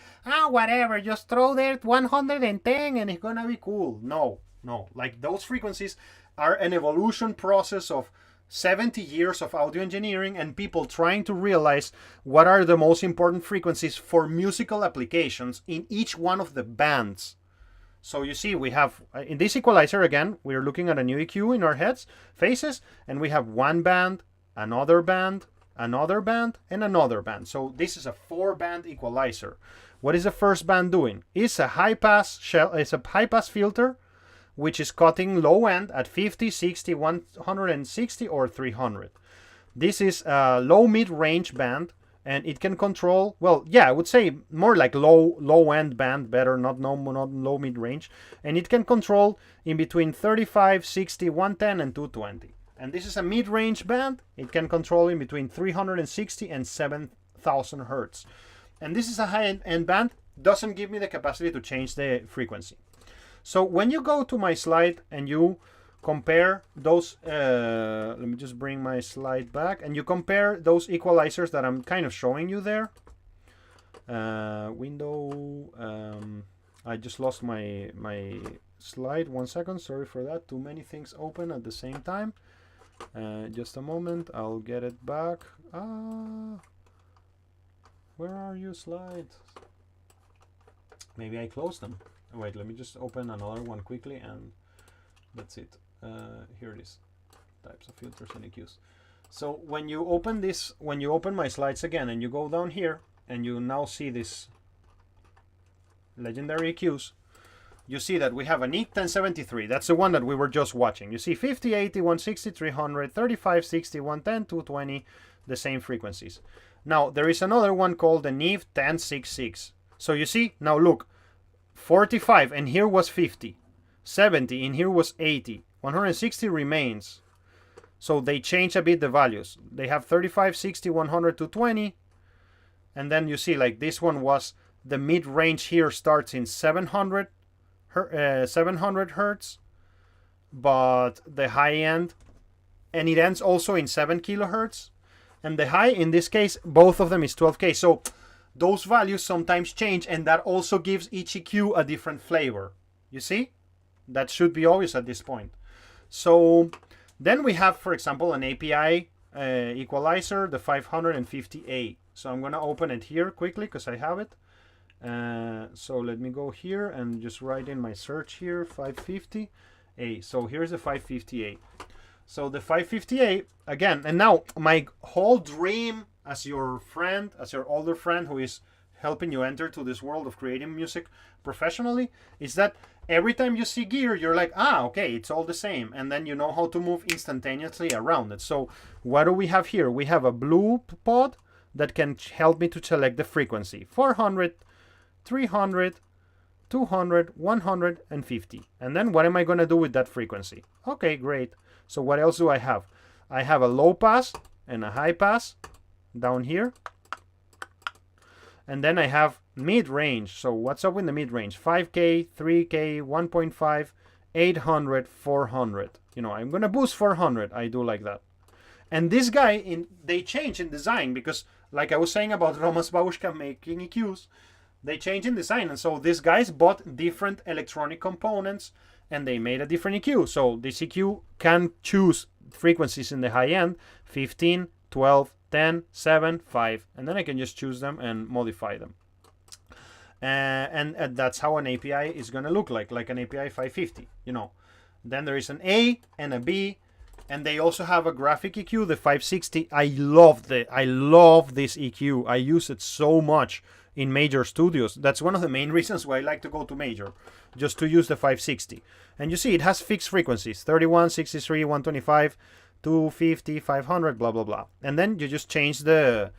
whatever, just throw there 110 and it's going to be cool. No. Like, those frequencies are an evolution process of 70 years of audio engineering and people trying to realize what are the most important frequencies for musical applications in each one of the bands. So you see, we have, in this equalizer again, we're looking at a new EQ in our heads, faces, and we have one band, another band, another band, and another band. So this is a 4-band equalizer. What is the first band doing? It's a high-pass filter, which is cutting low end at 50, 60, 160, or 300. This is a low mid-range band, and it can control, well, yeah, I would say more like low end band, better, not low mid-range. And it can control in between 35, 60, 110, and 220. And this is a mid-range band. It can control in between 360 and 7,000 hertz. And this is a high-end band, doesn't give me the capacity to change the frequency. So when you go to my slide and you compare those, let me just bring my slide back, and you compare those equalizers that I'm kind of showing you there. I just lost my slide. 1 second, sorry for that. Too many things open at the same time. Just a moment, I'll get it back. Where are you, slides? Maybe I closed them. Oh, wait, let me just open another one quickly, and that's it. Here it is. Types of filters and EQs. So when you open this, when you open my slides again, and you go down here, and you now see this legendary EQs, you see that we have an E1073. That's the one that we were just watching. You see 50, 80, 160, 300, 35, 60, 110, 220, the same frequencies. Now, there is another one called the Neve 1066. So you see, now look, 45, and here was 50. 70, and here was 80. 160 remains. So they change a bit the values. They have 35, 60, 100, 220. And then you see, like, this one was, the mid-range here starts in 700 hertz, but the high end, and it ends also in 7 kilohertz, and the high, in this case, both of them is 12K. So those values sometimes change, and that also gives each EQ a different flavor. You see? That should be obvious at this point. So then we have, for example, an API equalizer, the 550A. So I'm going to open it here quickly because I have it. So let me go here and just write in my search here, 550A. So here's the 550A. So the 550A, again, and now my whole dream as your friend, as your older friend who is helping you enter to this world of creating music professionally, is that every time you see gear, you're like, okay, it's all the same. And then you know how to move instantaneously around it. So what do we have here? We have a blue pod that can help me to select the frequency. 400, 300, 200, 150. And then what am I going to do with that frequency? Okay, great. So what else do I have? I have a low pass and a high pass down here. And then I have mid-range. So what's up in the mid-range? 5K, 3K, 1.5, 800, 400. You know, I'm going to boost 400. I do like that. And this guy, they change in design because, like I was saying about Romas Babushka making EQs, they change in design. And so these guys bought different electronic components and they made a different EQ. So this EQ can choose frequencies in the high end, 15, 12, 10, 7, 5. And then I can just choose them and modify them. And that's how an API is going to look like an API 550, you know. Then there is an A and a B. And they also have a graphic EQ, the 560. I love this EQ. I use it so much in major studios. That's one of the main reasons why I like to go to major, just to use the 560. And you see it has fixed frequencies, 31, 63, 125, 250, 500, blah, blah, blah. And then you just change the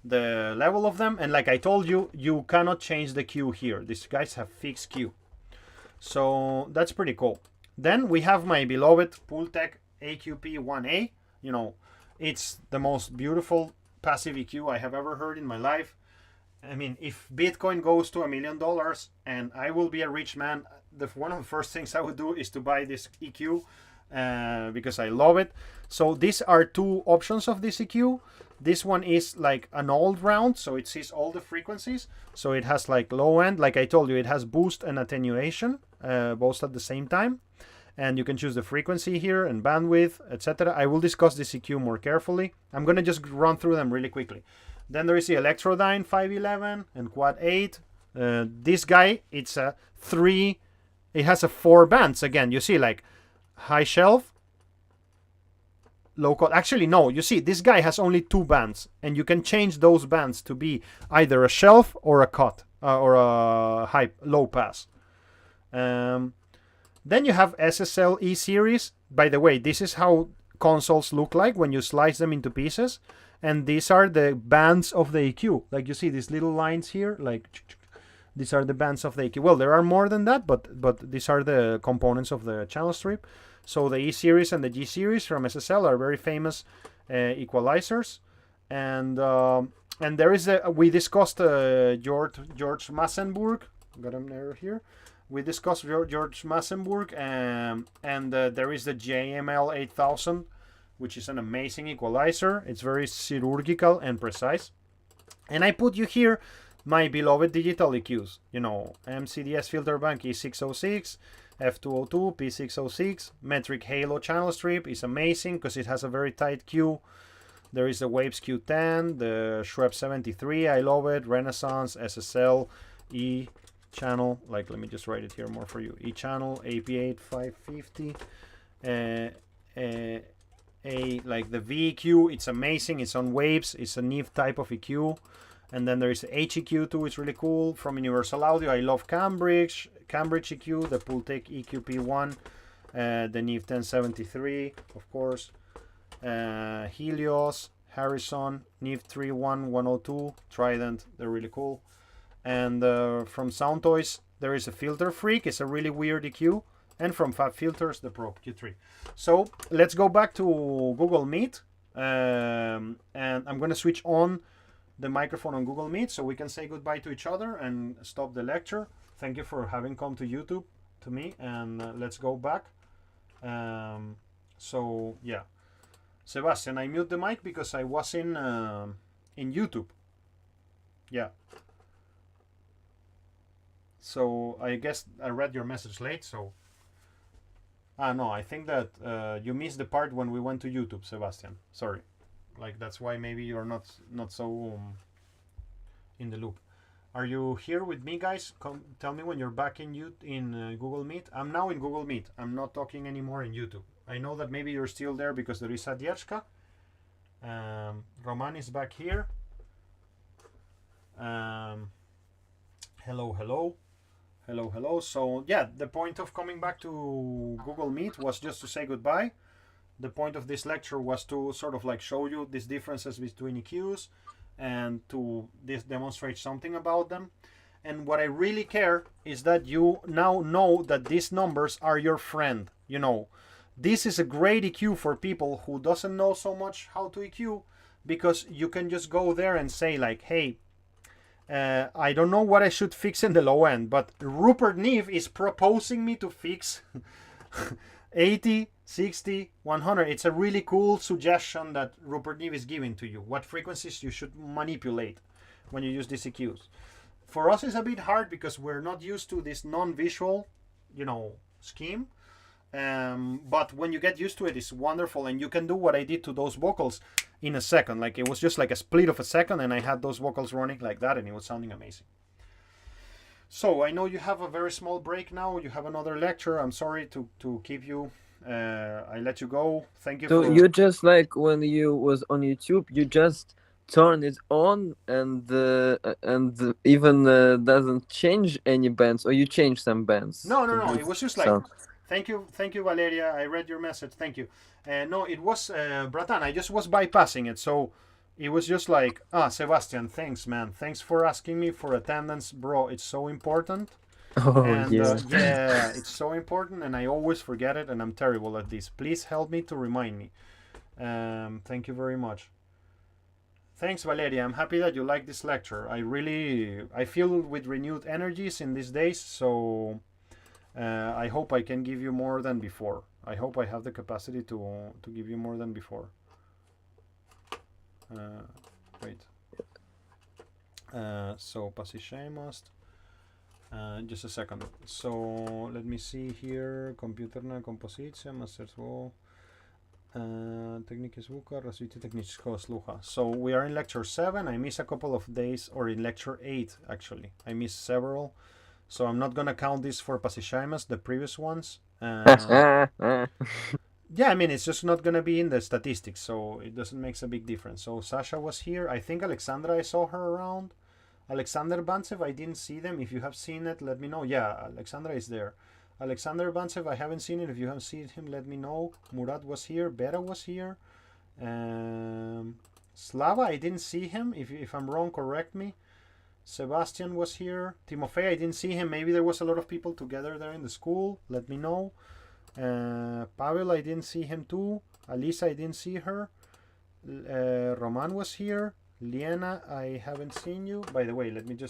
level of them. And like I told you, you cannot change the Q here. These guys have fixed Q. So that's pretty cool. Then we have my beloved Pultec AQP1A. You know, it's the most beautiful passive EQ I have ever heard in my life. I mean, if Bitcoin goes to $1 million and I will be a rich man, one of the first things I would do is to buy this EQ because I love it. So these are two options of this EQ. This one is like an old round, so it sees all the frequencies. So it has like low end, like I told you, it has boost and attenuation, both at the same time. and you can choose the frequency here and bandwidth, etc. I will discuss this EQ more carefully. I'm going to just run through them really quickly. Then there is the Electrodyne 511 and Quad 8. This guy, it's a 3, it has a 4 bands. Again, you see like high shelf, low cut. Actually, no, you see this guy has only 2 bands, and you can change those bands to be either a shelf or a cut or a low pass. Then you have SSL E series. By the way, this is how consoles look like when you slice them into pieces, and these are the bands of the EQ. Like you see these little lines here, like these are the bands of the EQ. Well, there are more than that, but these are the components of the channel strip. So the E series and the G series from SSL are very famous equalizers, and there is we discussed George Massenburg. Got him there here. We discussed George Massenburg, and there is the JML 8000, which is an amazing equalizer. It's very chirurgical and precise. And I put you here my beloved digital EQs. You know, MCDS filter bank E606, F202, P606. Metric Halo channel strip is amazing because it has a very tight Q. There is the Waves Q10, the Schweppes 73, I love it. Renaissance, SSL, E channel, like let me just write it here more for you. E channel, AP8 550, like the VEQ, it's amazing. It's on Waves. It's a Neve type of EQ. And then there is the HEQ2, it's really cool. From Universal Audio, I love Cambridge EQ, the Pultec EQP1, the Neve 1073, of course. Helios, Harrison, Neve 31102, Trident, they're really cool. And from Sound Toys, there is a Filter Freak. It's a really weird EQ. And from Fab Filters, the Pro Q3. So let's go back to Google Meet. And I'm going to switch on the microphone on Google Meet so we can say goodbye to each other and stop the lecture. Thank you for having come to YouTube to me. And let's go back. So, yeah. Sebastian, I mute the mic because I was in YouTube. Yeah. So I guess I read your message late, so... no, I think that you missed the part when we went to YouTube, Sebastian. Sorry. Like, that's why maybe you're not so in the loop. Are you here with me, guys? Come, tell me when you're back in Google Meet. I'm now in Google Meet. I'm not talking anymore in YouTube. I know that maybe you're still there because there is Adierska. Roman is back here. Hello, hello. Hello, hello. So, yeah, the point of coming back to Google Meet was just to say goodbye. The point of this lecture was to sort of like show you these differences between EQs and to demonstrate something about them. And what I really care is that you now know that these numbers are your friend. You know, this is a great EQ for people who doesn't know so much how to EQ, because you can just go there and say like, hey, I don't know what I should fix in the low end, but Rupert Neve is proposing me to fix 80, 60, 100. It's a really cool suggestion that Rupert Neve is giving to you. What frequencies you should manipulate when you use these EQs. For us, it's a bit hard because we're not used to this non-visual, you know, scheme. But when you get used to it, it's wonderful, and you can do what I did to those vocals in a second. Like, it was just like a split of a second, and I had those vocals running like that, and it was sounding amazing. So I know you have a very small break now. You have another lecture. I'm sorry to keep you. I let you go. Thank you. So you just, like, when you was on YouTube, you just turn it on and even doesn't change any bands, or you change some bands? No. It was just like. So. Thank you, Valeria. I read your message. Thank you. No, it was Bratan. I just was bypassing it, so it was just like, Sebastian, thanks, man. Thanks for asking me for attendance, bro. It's so important. Oh, and, yeah. Yeah, it's so important, and I always forget it, and I'm terrible at this. Please help me to remind me. Thank you very much. Thanks, Valeria. I'm happy that you like this lecture. I feel with renewed energies in these days, so... I hope I can give you more than before. I hope I have the capacity to give you more than before. Wait. So, pasishemos. Just a second. So let me see here. Компьютерная композиция, мастерство, техники звука, развитие технического слуха. So we are in lecture 7. I missed a couple of days, or in lecture 8 actually. I missed several. So I'm not gonna count this for посещаемость, the previous ones. Yeah, I mean, it's just not gonna be in the statistics, so it doesn't make a big difference. So Sasha was here. I think Alexandra, I saw her around. Alexander Bantsev, I didn't see them. If you have seen it, let me know. Yeah, Alexandra is there. Alexander Bantsev, I haven't seen it. If you have seen him, let me know. Murat was here. Beta was here. Slava, I didn't see him. If I'm wrong, correct me. Sebastian was here. Timofey, I didn't see him. Maybe there was a lot of people together there in the school. Let me know. Pavel, I didn't see him too. Alisa, I didn't see her. Roman was here. Liana, I haven't seen you. By the way, let me just